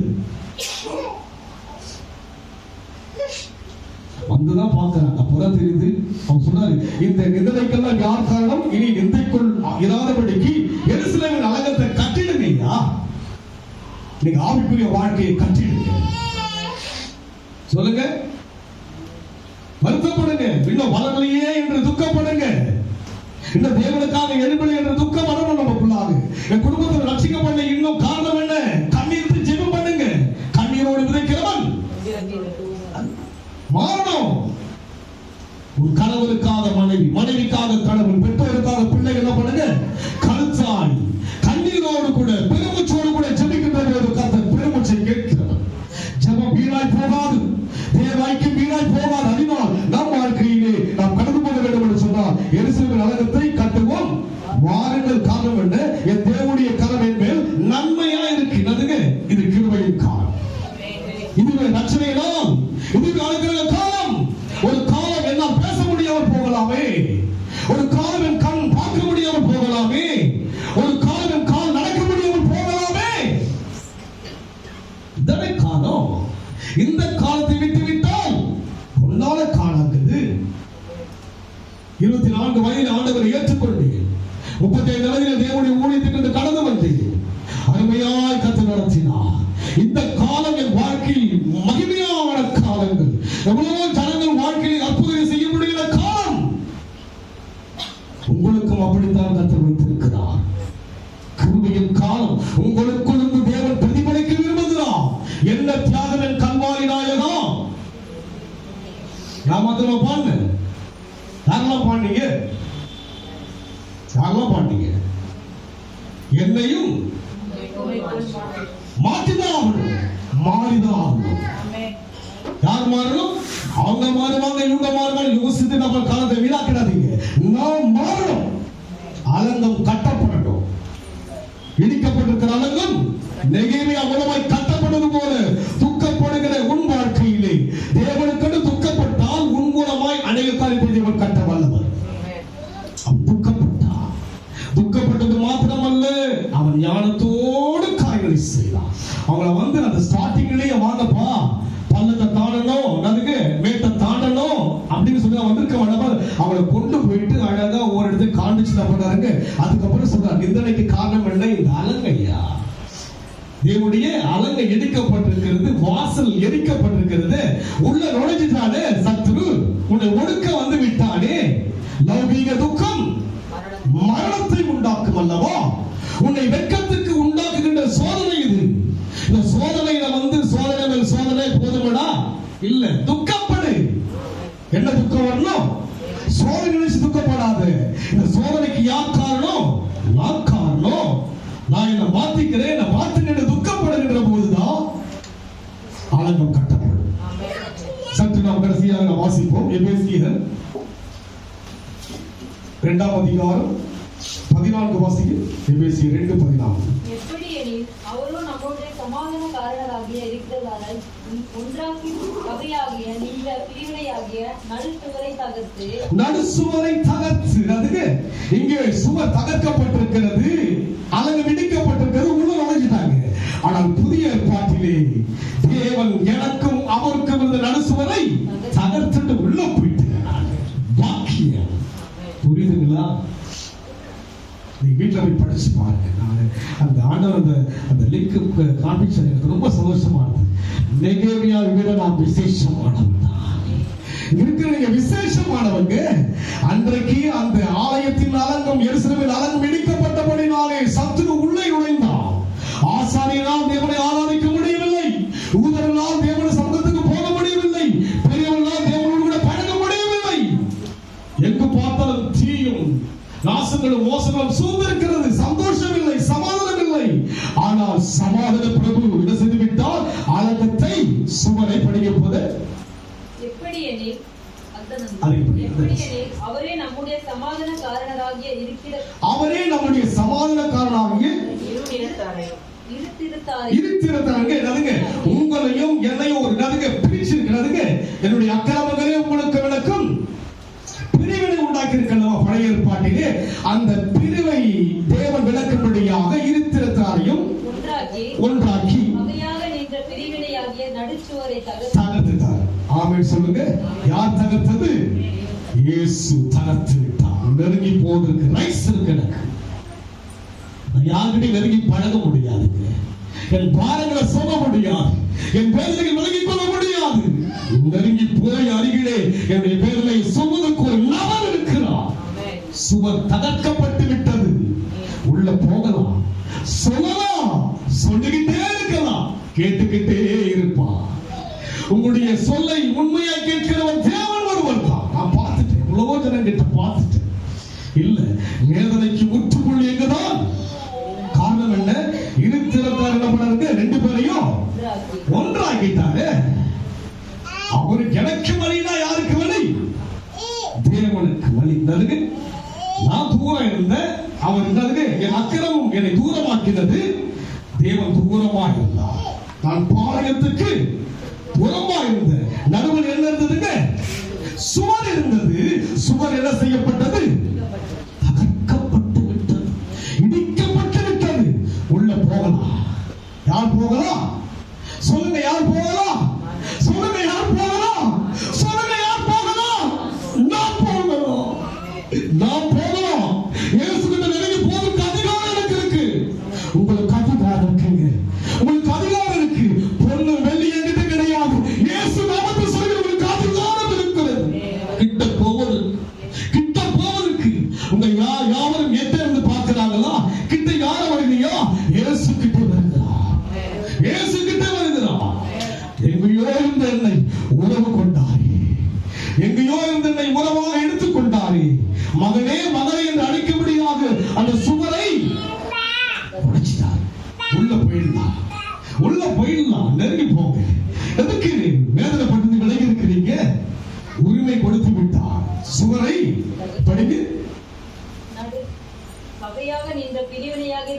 வந்துதான் பாக்குறாங்க. அப்பதான் தெரியுது. அவன் சொன்னாரு, இந்த நிந்தனைக்கெல்லாம் யார் காரணம்? இனி நிந்தைக்குள் இராதபடிக்கு எருசலேமின் அலங்கத்தை கட்டிடுங்கய்யா. நீங்க ஆவிக்குரிய வாழ்க்கையை கட்டிடுங்க. சொல்லுங்க, வருத்தப்படுங்க, இன்னும் வளரலையே என்று துக்கப்படுங்க. இந்த தேவனுக்காக எழுபலை என்று துக்கம் வரணும் நமக்குள்ளாக. என் குடும்பத்தில் ரட்சிக்கப்பட இன்னும் காரணம் என்ன? கண்ணீர் ஜெபம் பண்ணுங்க. கண்ணீரோடு விதைக்கிறவன் மாறணும். ஒரு கணவனுக்காக மனைவி, மனைவிக்காக கணவன், பெற்றோருக்காக பிள்ளைகள் என்ன பண்ணுங்க? கருத்தாய் கண்ணீரோடு கூட பெருமுச்சோடு கூட ஜெபிக்கின்ற போது கர்த்தர் பெருமுச்சை கேட்கிறவர். ஜெபம் வீணாய் போகாது, தேவாய்க்கு வீணாய் போகாது. அதனால் நம் வாழ்க்கையிலே நாம் கடந்து போக வேண்டும் என்று சொன்னால் எருசலேமின் அலங்கத்தை கட்டுவோம். வாருங்கள். காரணம் என்ன? என் தேவனுடைய கரம் என் மேல் நன்மையா இருக்கிறதுங்க. இது கிருபையின் காலம். இதுவே ரட்சணை நாள். இதுவே அனுகிரக காலம். ஒரு காலம் என்னால் பேச முடியாமல் போகலாமே, ஒரு காலம் என் கண் பார்க்க முடியாமல் போகலாமே, ஒரு காலம் என் கால் நடக்க முடியாமல் போகலாமே. இதனை காலம். இந்த காலத்தை விட்டு விட்டால் பொன்னால காலங்குது. 24 வயதில் ஆண்டவரை ஏற்றுக்கொண்டேன். 35 வயதில் தேவனுடைய ஊழியத்திற்கு கடந்து வந்தேன். அருமையாய் கர்த்தர் நடத்தினார். இந்த காலம் என் வாழ்க்கையில் மகிமையான காலங்கள். எவ்வளவோ ஜனங்கள் வாழ்க்கையில் அற்புதம் செய்ய முடிகிற காலம். உங்களுக்கும் அப்படித்தான் கர்த்தர் வைத்திருக்கிறார். கிருபையின் காலம். உங்களுக்குள் தேவன் பிரதிபலிக்க விரும்புகிறார். என்ன தியாகம் என் கல்வாரி நாயகா. நான் மாத்திரமா பாடுங்க. யாரெல்லாம் பாடுனீங்க? யாரெல்லாம் பாடுனீங்க? என்னையும் மாற்றிதான் ஆகணும். மாறிதான் ஆகணும். யார் மாறணும்? அவங்க மாறுவாங்க, இவங்க மாறுவாங்க யோசித்து நம்ம காலத்தை வீணாக்கிடாதீங்க. நாம் மாறணும். அலங்கம் கட்டப்படணும். இடிக்கப்பட்டிருக்கிற அலங்கம் நெகேமியா மூலமாய் கட்டப்படுவது போல துக்கப்படுகிற உன் வாழ்க்கையிலே தேவனுக்கு துக்கப்பட்டால் உன் மூலமாய் அநேக காரியத்தை தேவன் கட்ட வல்லவர். துக்கப்பட்டது மாத்திரமல்ல, அவன் ஞானத்தோடு காரியங்களை செய்தான். அவங்கள அந்த ஸ்டார்டிங்லயே வாங்கப்பா பள்ளத்தை தாண்டணும், அதுக்கு மேட்டை தாண்டணும் அப்படின்னு சொல்லி வந்திருக்க மாட்டாங்க. அவளை கொண்டு போயிட்டு அழகா ஒரு இடத்துக்கு காண்பிச்சு பண்ணாருங்க. அதுக்கப்புறம் சொல்றாரு, நிந்தனைக்கு காரணம் என்ன? இந்த அலங்கையா, தேவனுடைய அலங்கை எரிக்கப்பட்டிருக்கிறது, வாசல் எரிக்கப்பட்டிருக்கிறது, உள்ள நுழைஞ்சிட்டானே சத்துரு, உன்னை ஒடுக்க வந்து விட்டானே. லௌகீக துக்கம் மரணத்தை உண்டாக்கும் அல்லவா? உன்னை வெட்கத்துக்கு உண்டாக்குகின்ற சோதனை இது. இந்த சோதனையில சோதனை மேல் சோதனை போதுமடா இல்ல, துக்கப்படு. என்ன துக்கம் வரணும்? சோதனை நினைச்சு துக்கப்படாது. இந்த சோதனைக்கு யார் காரணம்? நான் காரணம். நான் என்ன மாத்திக்கிறேன், நான் மாத்திக்கிட்டு துக்கப்படுகின்ற போதுதான் ஆலங்கம் கட்டப்படும். சற்று நாம் கடைசியாக வாசிப்போம். எபேசியர் 2ஆம் அதிகாரம் 14 வாசிக்கும். எபேசியர் 2:14. எப்படி எனில் அவரோ நம்முடைய சமாதான காரணராகிய இருக்கிறதால் ஒன்றாக்கி சபையாகிய நீண்ட பிரிவினையாகிய நடுசுவரை தகர்த்து அதுக்கு இங்கே சுவர் தகர்க்கப்பட்டிருக்கிறது, அலங்கு இடிக்கப்பட்டிருக்கிறது, உள்ள நுழைஞ்சிட்டாங்க. ஆனால் புதிய ஏற்பாட்டிலே தேவன் எனக்கும் அவருக்கும் இருந்த நடுசுவரை தகர்த்துட்டு உள்ள போயிட்டு பாக்கியம். புரியுதுங்களா? நீ வீட்டில் போய் படிச்சு பாருங்க. அந்த ஆண்டவர் அந்த லிங்க் காண்பிச்சது எனக்கு ரொம்ப சந்தோஷமா இருந்தது. நெகேமியாவை விட நான் விசேஷமானவன் தான். இருக்கிறீங்க விசேஷமானவங்க. அன்றைக்கு அந்த ஆலயத்தின் அலங்கம், எருசலேமின் அலங்கம் இடிக்கப்பட்டபடினாலே சத்துரு உள்ளே நுழைந்தான். ஆசாரியனால் தேவனை ஆராதிக்க முடியவில்லை, ஊதரனால் தேவனை சமூகத்துக்கு போக முடியவில்லை, பெரியவர்களால் தேவனோடு கூட பழக முடியவில்லை. எங்கு பார்த்தாலும் தீயும் நாசங்களும் மோசங்களும் சூழ்ந்திருக்கிறது. சந்தோஷம் இல்லை, சமாதானம் இல்லை. ஆனால் சமாதான பிரபு என்ன செய்துவிட்டால் அலங்கத்தை சுவரை படிக்கப்போது எப்படி எனில் அவரே நம்முடைய சமாதான காரணராகிய உங்களையும் என்னையும் ஒரு பிரிச்சிருக்கிறதுங்க. என்னுடைய அக்கிரமங்களே உங்களுக்கு விளக்கும் பிரிவினை உண்டாக்கி இருக்கிறதா பழைய ஏற்பாட்டிலே. அந்த பிரிவை தேவன் விளக்கும்படியாக இருத்திரத்தாரையும் ஒன்றாக்கி தகர்த்துட்டார். ஆமென் சொல்லுங்க. யார் தகர்த்தது? இயேசு தகர்த்து விட்டார். நெருங்கி போவதற்கு ரைஸ் இருக்கு. எனக்கு யாருக்கிட்டையும் நெருங்கி பழக முடியாதுங்க. என் பாரங்களை சொல்ல முடியாது, என் பேர்களை விலகிக் கொள்ள முடியாது. நெருங்கி போய் அருகிலே என்னுடைய பேர்களை சொல்வதற்கு ஒரு நபர் இருக்கிறார். சுவர் தகர்க்கப்பட்டு விட்டது. உள்ள போகலாம், சொல்லலாம், சொல்லிக்கிட்டே இருக்கலாம், கேட்டுக்கிட்டே இருப்பான். உங்களுடைய சொல்லை உண்மையா கேட்கிறவன் தேவன் ஒருவர் தான். நான் பார்த்துட்டேன், உலக ஜனம் கிட்ட பார்த்துட்டேன். இல்ல, வேதனைக்கு முற்றுப்புள்ளி எங்கதான்? காரணம் என்ன? இருத்திரத்தார் என்ன பண்ணாருங்க? 2 பேரையும் ஒன்றாக்கிட்டாரு. அவருக்கு எனக்கு வழினா யாருக்கு வழி? தேவனுக்கு வழி. நான் தூரம் இருந்தேன், அவர் இருந்தது என் அக்கிரமம் என்னை தூரமாக்கினது. தேவன் தூரமாக இருந்தார். நான் பாளையத்துக்கு புறமா இருந்தேன். நடுவில் என்ன இருந்ததுங்க? சுவர் இருந்தது. சுவர் என்ன செய்யப்பட்டது? தகர்க்கப்பட்டு விட்டது, இடிக்கப்பட்டு விட்டது. உள்ள போகலாம். யார் போகலாம்? சொல்லுங்க, யார் போகலாம்? சொல்லுங்க, யார் போகலாம்? சொல்லுங்க, யார் போகலாம்? நான் போகலாம். நான் போகலாம். இயேசு கிட்ட நெருங்கி போவதற்கு அதிகாரம் எனக்கு இருக்கு. உங்களுக்கு அதிகாரம் இருக்குங்க. உங்களுக்கு அதிகாரம் இருக்கு. பொண்ணு வெள்ளி என்கிட்ட கிடையாது. இயேசு நாமத்தில் சொல்லி உங்களுக்கு அதிகாரம் இருக்கிறது. கிட்ட போவதற்கு உங்க யாவரும் எட்ட இருந்து பார்க்கிறாங்களா? கிட்ட யாரும் வரலையா? இயேசு கிட்ட வருகிறார். இயேசு கிட்ட வருகிறார். எங்கேயோ இருந்த என்னை உறவு கொண்டாரே, எங்கேயோ இருந்த என்னை உறவாக எடுத்துக் கொண்டாரே. மகனே மகனே என்று அழைக்கும்படியாக அந்த சுவரை உடைச்சிட்டார். உள்ள போயிடலாம். நெருங்கி போங்க. எதுக்கு வேதனைப்பட்டு விலகி இருக்கிறீங்க? உரிமை கொடுத்து விட்டார். சுவரை படிங்க. பகையாக நின்ற பிரிவினையாகி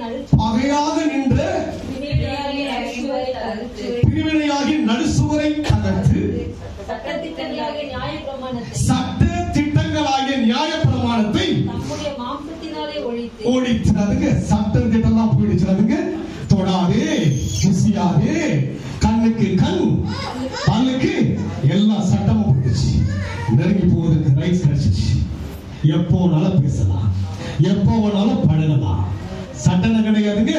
நடுசுவரை தகர்த்து சட்ட திட்டங்களாகிய நியாயப்பிரமாணத்தை நம்முடைய மாம்சத்தினாலே ஒழித்து. அதுக்கு சட்டம் திட்டம்லாம் போயிடுச்சு. அதுக்கு தொடாதே, ருசியாதே, கண்ணுக்கு கண், பல்லுக்கு எல்லா சட்டமும் போயிடுச்சு. நெருங்கி போவதற்கு ரைட்ஸ் கிடைச்சிச்சு. எப்போ வேணாலும் பேசலாம், எப்போ வேணாலும் பழகலாம். சட்டம் கிடையாதுங்க.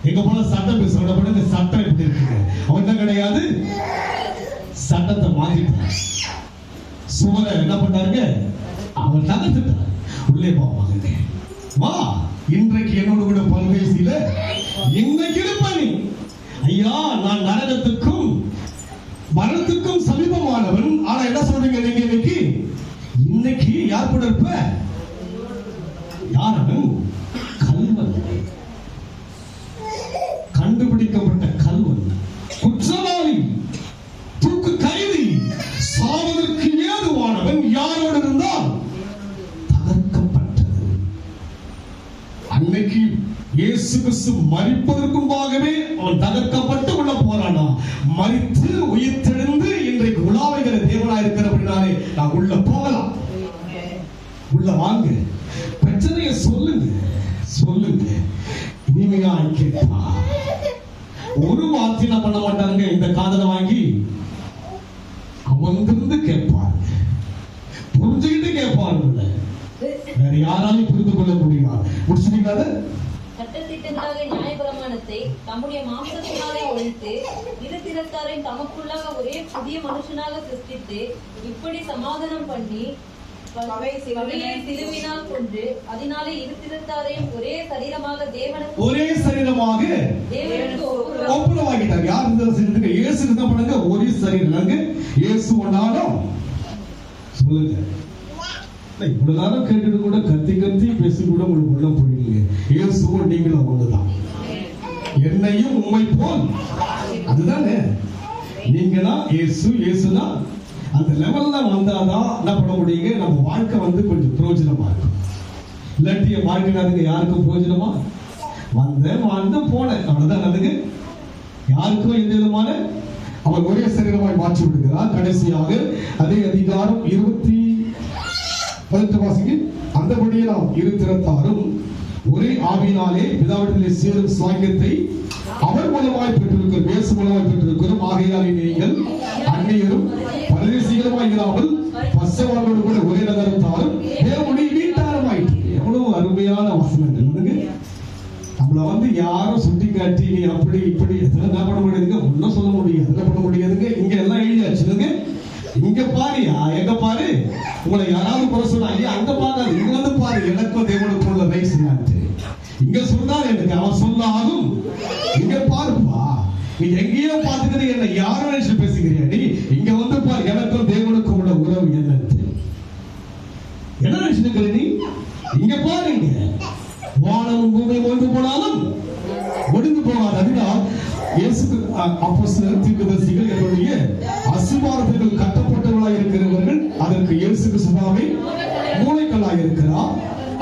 எங்க போல சட்டம் பேசுறவங்க சட்டம் எப்படி இருக்குங்க? அவன் கிடையாது. சட்டத்தை மாத்திட்டார். சுவரை என்ன பண்ணாருங்க? அவர் தகர்த்துட்டார். உள்ளே போவாங்க. வா, இன்றைக்கு என்னோட கூட பல்வேசியில இன்னைக்கு இருப்பானி. ஐயா, நான் நரகத்துக்கும் மரணத்துக்கும் சமீபமானவன். ஆனா என்ன சொல்றீங்க நீங்க? இன்னைக்கு யார் கூட இருப்ப? யார் அவன்? கல்வன், கண்டுபிடிக்கப்பட்ட கல்வன், குற்றவாளி, தூக்கு கைதி, சாவதற்கு ஏதுவானவன். யாரோடு இருந்தால் தகர்க்கப்பட்டது. அன்னைக்கு இயேசு கிறிஸ்து மரிப்பதற்கும்பாகவே அவன் தகர்க்கப்பட்டு உள்ள போறானா. மரித்து உயிர்த்தெழுந்து இன்றைக்கு உலாவுகிற தேவனாய் இருக்கிறபடினாலே நான் உள்ள போகலாம். உள்ள வாங்க, பிரச்சனைய சொல்லுங்க, சொல்லுங்க. இனிமையா கேட்பா. ஒரு வார்த்தை பண்ண மாட்டாங்க. இந்த காதலை வாங்கி அமர்ந்திருந்து கேட்பாங்க, புரிஞ்சுக்கிட்டு கேட்பாங்க. வேற யாராலையும் புரிந்து கொள்ள முடியாது. முடிச்சுட்டீங்களா? சட்டத்திட்டங்களாகிய நியாயப்பிரமாணத்தை தம்முடைய மாம்சத்தினாலே ஒழித்து இரு திறத்தாரையும் தமக்குள்ளாக ஒரே புதிய மனுஷனாக சிருஷ்டித்து இப்படி சமாதானம் பண்ணி சிலுவினால் கொண்டு அதனாலே இரு திறத்தாரையும் ஒரே சரீரமாக தேவனுக்கு ஒப்புரவாக்கிட்டார். யார் இந்த சரீரத்துக்கு? இயேசு என்ன பண்ணுங்க? ஒரே சரீரம். இயேசு ஒன்றாலும் சொல்லுங்க. இவ்வளவு நேரம் கேட்டுட்டு கூட கத்தி கத்தி பேசி கூட உங்களுக்கு உள்ள போறீங்க. இயேசுவும் நீங்களும் ஒண்ணுதான். என்னையும் உண்மை போல் அதுதானே. நீங்களா இயேசு, இயேசுனா அந்த லெவல்ல வந்தாதான் என்ன பண்ண முடியுங்க? நம்ம வாழ்க்கை கொஞ்சம் பிரயோஜனமா இருக்கும். இல்லாட்டிய வாழ்க்கையாதுங்க யாருக்கும் பிரயோஜனமா? வந்து போனேன் அவ்வளவுதான். அதுக்கு யாருக்கும் எந்த விதமான அவர் ஒரே சரீரமாய் மாற்றி விடுகிறார். கடைசியாக அதே அதிகாரம் 20 வாசிங்க. அந்தபடியே நாம் இரு திறத்தாரும் ஒரே ஆவியினாலே பிதாவிடத்திலே சேரும் சாங்கியத்தை அவர் மூலமாய் பெற்றிருக்கிறோம், இயேசு மூலமாய் பெற்றிருக்கிறோம். ஆகையாலே நீங்கள் அந்நியரும் பரதேசிகளுமாய் இராமல் பசவாளோடு கூட ஒரே நகரத்தாரும் தேவனுடைய வீட்டாருமாயிற்று. எவ்வளவு அருமையான வசனங்கள். நம்மள யாரும் சுட்டி காட்டி நீ அப்படி இப்படி என்ன பண்ண முடியாதுங்க, ஒன்னும் சொல்ல முடியாது, என்ன பண்ண முடியாதுங்க. இங்க எல்லாம் எழுதியாச்சுங்க. இங்க பாரியா, எங்க பாரு. உங்களை யாராவது குறை சொன்னாங்க, அங்க பார்க்காது, இங்க பாரு. எனக்கும் தேவனுக்கு உள்ள ரைட்ஸ் இங்க சொன்னார் எனக்கு, அவன் சொன்னாலும் இங்க பாருப்பா. நீ எங்கேயோ பார்த்துக்கிட்டு என்ன யாரும் நினைச்சு பேசுகிறியா? நீ இங்க பாரு, எனக்கும் தேவனுக்கும் உள்ள உறவு என்னன்னு என்ன நினைச்சிருக்கிற நீ? இங்க பாருங்க. வானமும் பூமியும் ஒன்று போனாலும் ஒழிந்து போகாது. அதுதான் இயேசு அப்போஸ்தலர் தீர்க்கதரிசிகள் என்னுடைய அஸ்திபாரத்தில் கட்டப்பட்டவர்களாய் இருக்கிறவர்கள். அதற்கு இயேசு கிறிஸ்துவே மூளைக்கல்லாய் இருக்கிறார்.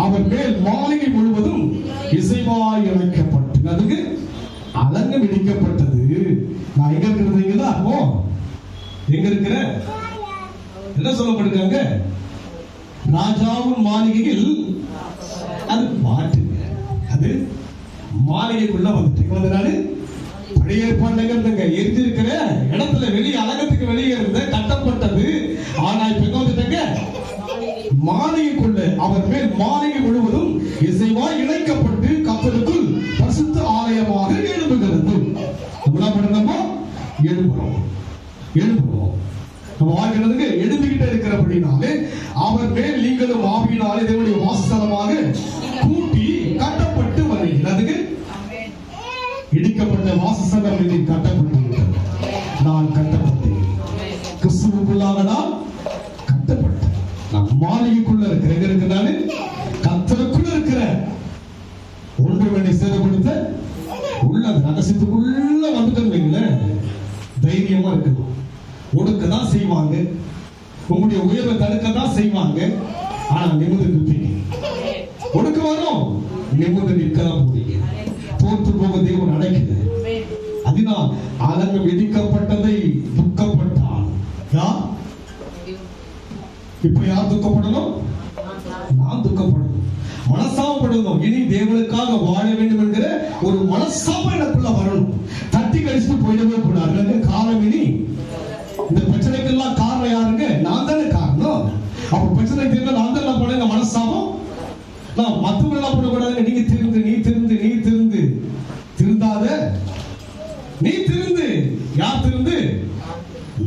அவர் மேல் மாளிகை முழுவதும் இசைவாய் இணைக்கப்பட்டு அதுக்கு அலங்கம் இடிக்கப்பட்டது. நான் எங்க இருக்கிறீங்களா? எங்க இருக்கிற என்ன சொல்லப்படுறாங்க? ராஜாவின் மாளிகையில் அது மாட்டுங்க. அது மாளிகைக்குள்ள வந்துட்டு பழைய ஏற்பாடுங்க எரிஞ்சிருக்கிற இடத்துல வெளியே அலங்கத்துக்கு வெளியே இருந்த கட்டப்பட்டது. ஆனா இப்ப எங்க வந்துட்டாங்க? மாளிகைக்குள்ள அவர் மேல் மாளிகை முழுவதும் இசைவாய் இணைக்கப்பட்டு கப்பலுக்குள் பரிசுத்த ஆலயமாக எழும்புகிறது. நம்ம பண்ணுறோமோ எழும்புறோம், எழும்புறோம். நம்ம வாழ்க்கைக்கு எழுந்துகிட்டே இருக்கிறபடினாலே அவர் மேல் நீங்களும் ஆவியினாலே தேவனுடைய வாசஸ்தலமாக கூட்டி கட்டப்பட்டு வருகிறது. இடிக்கப்பட்ட வாசஸ்தலம் இனி கட்டப்பட்டு விட்டது. நான் கட்டப்பட்டேன், கிறிஸ்துவுக்குள்ளாக நான் கட்டப்பட்டேன். நான் மாளிகைக்குள்ள இருக்கிறேன், கர்த்தருக்குள்ள இருக்கிற ஒன்று வேண்டி சேதப்படுத்த உள்ள ரகசியத்துக்குள்ள வந்துட்டு செய்யாம இருக்கலாம். ஒடுக்க தான் செய்வாங்க, உங்களுடைய உயர்வை தடுக்க தான் செய்வாங்க. ஆனா நிமிர்ந்து நிற்பீங்க. ஒடுக்க வரும், நிமிர்ந்து நிற்கலாம் போறீங்க. தோற்று போக தேவன் அடைக்கல. அதனால் அலங்கம் விதிக்கப்பட்டதை துக்கப்பட்டான். யார் இப்ப யார் துக்கப்படணும்? நான் துக்கப்படணும், மனசாபப்படணும். இனி தேவனுக்காக வாழ வேண்டும் என்கிற ஒரு மனசாபம் எனக்குள்ள வரணும். தட்டி கழிச்சுட்டு போயிடவே கூடாது. காரணம் இனி இந்த பிரச்சனைக்கெல்லாம் காரணம் யாருங்க? நான் தானே காரணம். அப்ப பிரச்சனை தீர்க்க நான் தான் என்ன பண்ணுங்க? மனசாபம். நான் மத்தவங்க எல்லாம் பண்ணக்கூடாதுங்க. நீங்க திருந்து, நீ திருந்து, நீ திருந்து. திருந்தாத, நீ திருந்து. யார் திருந்து?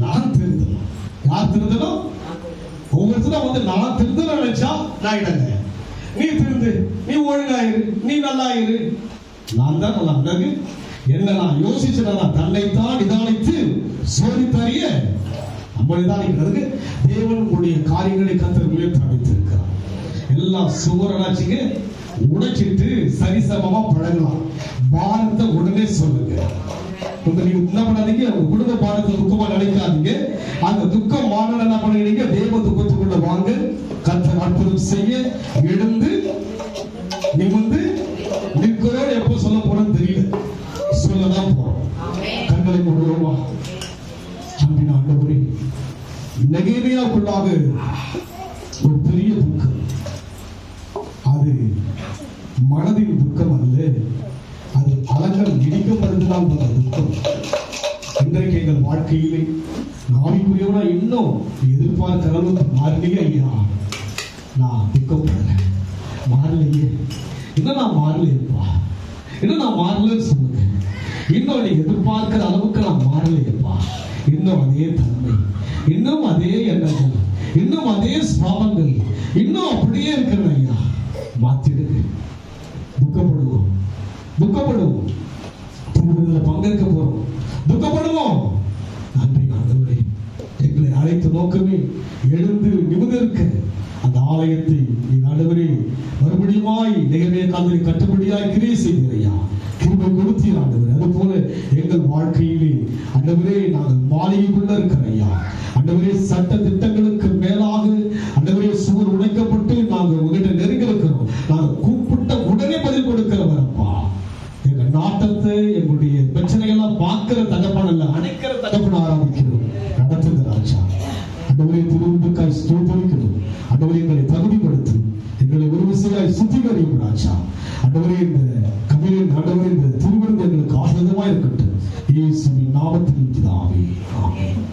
நான் திருந்தணும். யார் திருந்தணும்? ஒவ்வொருத்தரும் வந்து நான் திருந்தணும் நினைச்சா நான் இடங்க. நீ திருந்து, நீ ஒழுங்காயிரு, நீ நல்லாயிரு. நான் தான் நல்லா அழகு. என்ன நான் யோசிச்சேன்னா தன்னைத்தான் நிதானித்து சோதித்தறிய நம்ம நிதானிக்கிறதுக்கு தேவன் உங்களுடைய காரியங்களை கர்த்தர் உயர்த்தி அடைத்திருக்கிறார். எல்லாம் சுவரனாச்சிங்க உடைச்சிட்டு சரிசமமா பழகலாம். பாரத்தை உடனே சொல்லுங்க. நீங்க என்ன பண்ணாதீங்க, உங்க குடும்ப பாரத்தை துக்கமா நினைக்காதீங்க. அந்த துக்கம் மாறல என்ன பண்ணுவீங்க? தேவ துக்கத்துக்குள்ள வாங்க. கர்த்தர் அற்புதம் செய்ய எழுந்து நிமிர்ந்து நிற்கிறோம். எப்போ சொல்ல போறோம் தெரியல, சொல்லதான் போறோம். கண்களை மூடுவோமா? அன்பின் ஆண்டவரே, நெகேமியாவுக்குள்ளாக ஒரு பெரிய துக்கம். அது மனதின் துக்கம் அல்ல, அது அலங்கம் இடிக்கப்படுவதால் வந்த துக்கம். இன்றைக்கு எங்கள் வாழ்க்கையிலே நாளைக்குரியவனா இன்னும் எதிர்பார்க்கிற அளவுக்கு மாறலையே ஐயா. நான் துக்கப்படல, மாறலையே. இன்னும் நான் மாறலையப்பா, இன்னும் நான் மாறலன்னு சொல்லுங்க. இன்னும் நீ எதிர்பார்க்கிற அளவுக்கு நான் மாறலையப்பா. இன்னும் அதே தன்மை, இன்னும் அதே எண்ணங்கள், இன்னும் அதே ஸ்வாபங்கள் இன்னும் அப்படியே இருக்கிற ஐயா. மாத்திடுங்க. துக்கப்படுவோம், துக்கப்படுவோம். திருமணத்தில் பங்கேற்க போறோம், துக்கப்படுவோம். நன்றி ஆண்டவரே, எங்களை அழைத்த நோக்கமே எழுந்து நிமிர்ந்திருக்க அந்த ஆலயத்தை நீ ஆண்டவரே மறுபடியுமாய் நெகேமியா காலத்தில் கட்டுப்படியாய் கிரியை செய்தீரையா. கிருபை கொடுத்தீர் ஆண்டவரே. அது போல எங்கள் வாழ்க்கையிலே ஆண்டவரே நாங்கள் மாளிகைக்குள்ள இருக்கிற ஐயா. ஆண்டவரே சட்ட திட்டங்களுக்கு மேலாக ஆண்டவரே சுவர் உடைக்கப்பட்டு நாங்கள் உங்ககிட்ட நெருங்கி இருக்கிறோம். நாங்கள் கூப்பிட்ட உடனே பதில் கொடுக்கிறவர் அப்பா. எங்க நாட்டத்தை எங்களுடைய பிரச்சனைகள்லாம் பார்க்கிற தகப்பன் அல்ல, அணைக்கிற தகப்பன் ஆராதிக்கிறோம். நடத்துகிற ராஜா ஆண்டவரே திருவுக்காய் ஸ்தோத்திரிக்கிறோம். ஆண்டவரே எங்களை தகுதிப்படுத்தும், எங்களை ஒரு விசையாய் சுத்திகரியும் ராஜா. ஆண்டவரே இந்த கவிஞன் ஆண்டவரே இந்த திருவிருந்து எங்களுக்கு ஆசிரியமா இருக்கட்டும். இயேசுவின் நாமத்தில் பிதாவே, ஆமென்.